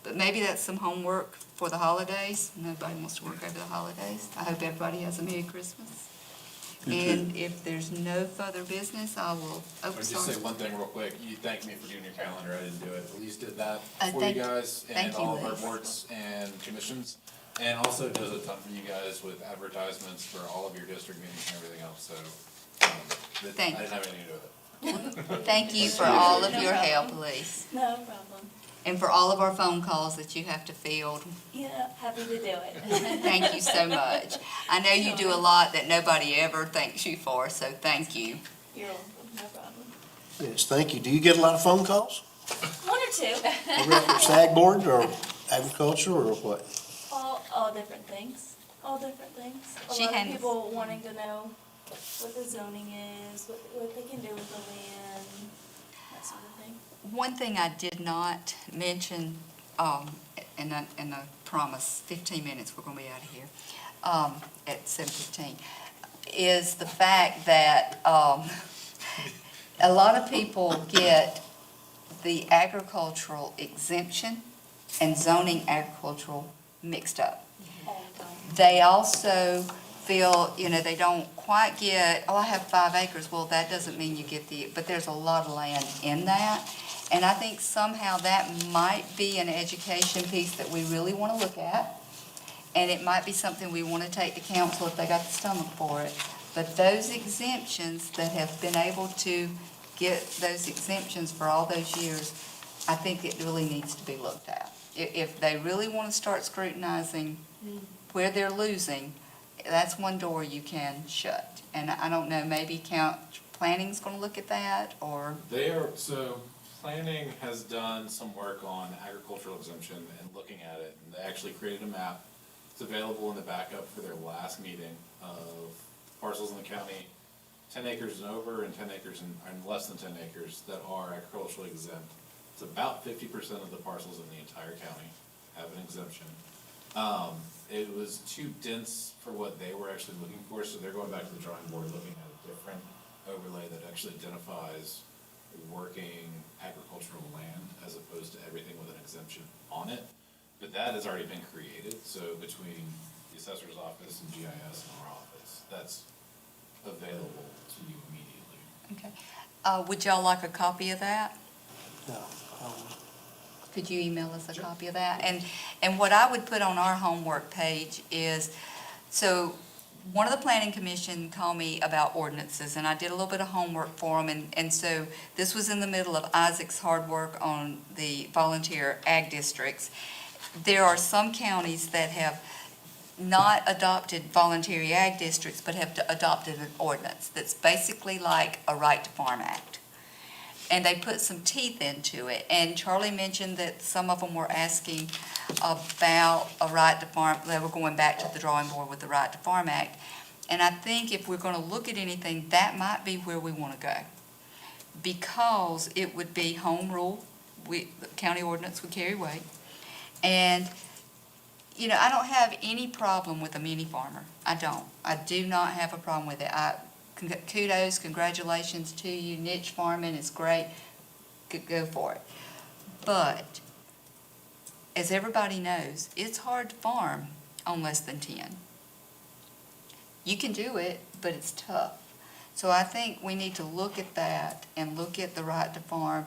But maybe that's some homework for the holidays. Nobody wants to work over the holidays. I hope everybody has a Merry Christmas. And if there's no further business, I will, I'll just sorry. say one thing real quick. You thanked me for doing your calendar. I didn't do it. Elise did that for thank- you guys and thank you, all of our Elise. boards and commissions. And also does a ton for you guys with advertisements for all of your district meetings and everything else, so. Thank I didn't have anything to do with it. Thank you for all of your help, Elise, No problem. and for all of our phone calls that you have to field. Yeah, happy to do it. Thank you so much. I know you do a lot that nobody ever thanks you for, so thank you. You're welcome, no problem. Yes, thank you. Do you get a lot of phone calls? One or two. SAG board or agriculture or what? All different things. All different things. A She lot of handles- people wanting to know what the zoning is, what they can do with the land, that sort of thing. One thing I did not mention, and I promise 15 minutes, we're gonna be out of here, at 7:15, is the fact that, a lot of people get the agricultural exemption and zoning agricultural mixed up. All the time. They also feel, they don't quite get, I have 5 acres. Well, that doesn't mean you get but there's a lot of land in that. And I think somehow that might be an education piece that we really want to look at. And it might be something we want to take to council if they got the stomach for it. But those exemptions that have been able to get those exemptions for all those years, I think it really needs to be looked at. If they really want to start scrutinizing where they're losing, that's one door you can shut. And I don't know, maybe planning's going to look at that, or, So planning has done some work on agricultural exemption and looking at it, and they actually created a map. It's available in the backup for their last meeting of parcels in the county, 10 acres and over and 10 acres and less than 10 acres that are agriculturally exempt. It's about 50% of the parcels in the entire county have an exemption. It was too dense for what they were actually looking for, so they're going back to the drawing board, looking at a different overlay that actually identifies working agricultural land as opposed to everything with an exemption on it. But that has already been created, so between the assessor's office and GIS and our office, that's available to you immediately. okay. Would y'all like a copy of that? No. Could you email us a copy of that? And what I would put on our homework page is, so one of the planning commission called me about ordinances, and I did a little bit of homework for them, and so this was in the middle of Isaac's hard work on the volunteer ag districts. There are some counties that have not adopted voluntary ag districts, but have adopted an ordinance that's basically like a right to farm act. And they put some teeth into it. And Charlie mentioned that some of them were asking about a right to farm, they were going back to the drawing board with the Right to Farm Act. And I think if we're going to look at anything, that might be where we want to go. because it would be home rule, the county ordinance would carry weight. And, I don't have any problem with a mini farmer. I don't. I do not have a problem with it. Kudos, congratulations to you. Niche farming is great. Go for it. But, as everybody knows, it's hard to farm on less than 10. You can do it, but it's tough. So I think we need to look at that and look at the right to farm,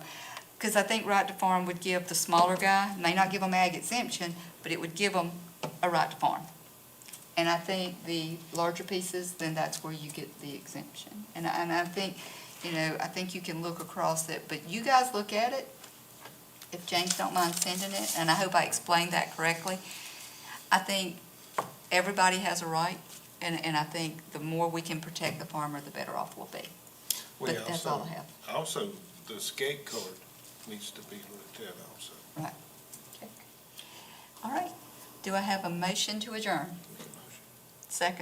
because I think right to farm would give the smaller guy, may not give them ag exemption, but it would give them a right to farm. And I think the larger pieces, then that's where you get the exemption. And I think, I think you can look across it, but you guys look at it, if James don't mind sending it, and I hope I explained that correctly. I think everybody has a right, and I think the more we can protect the farmer, the better off we'll be. We But that's all I have. Also, the skate card needs to be looked at also. Right. Okay. All right. Do I have a motion to adjourn? Second.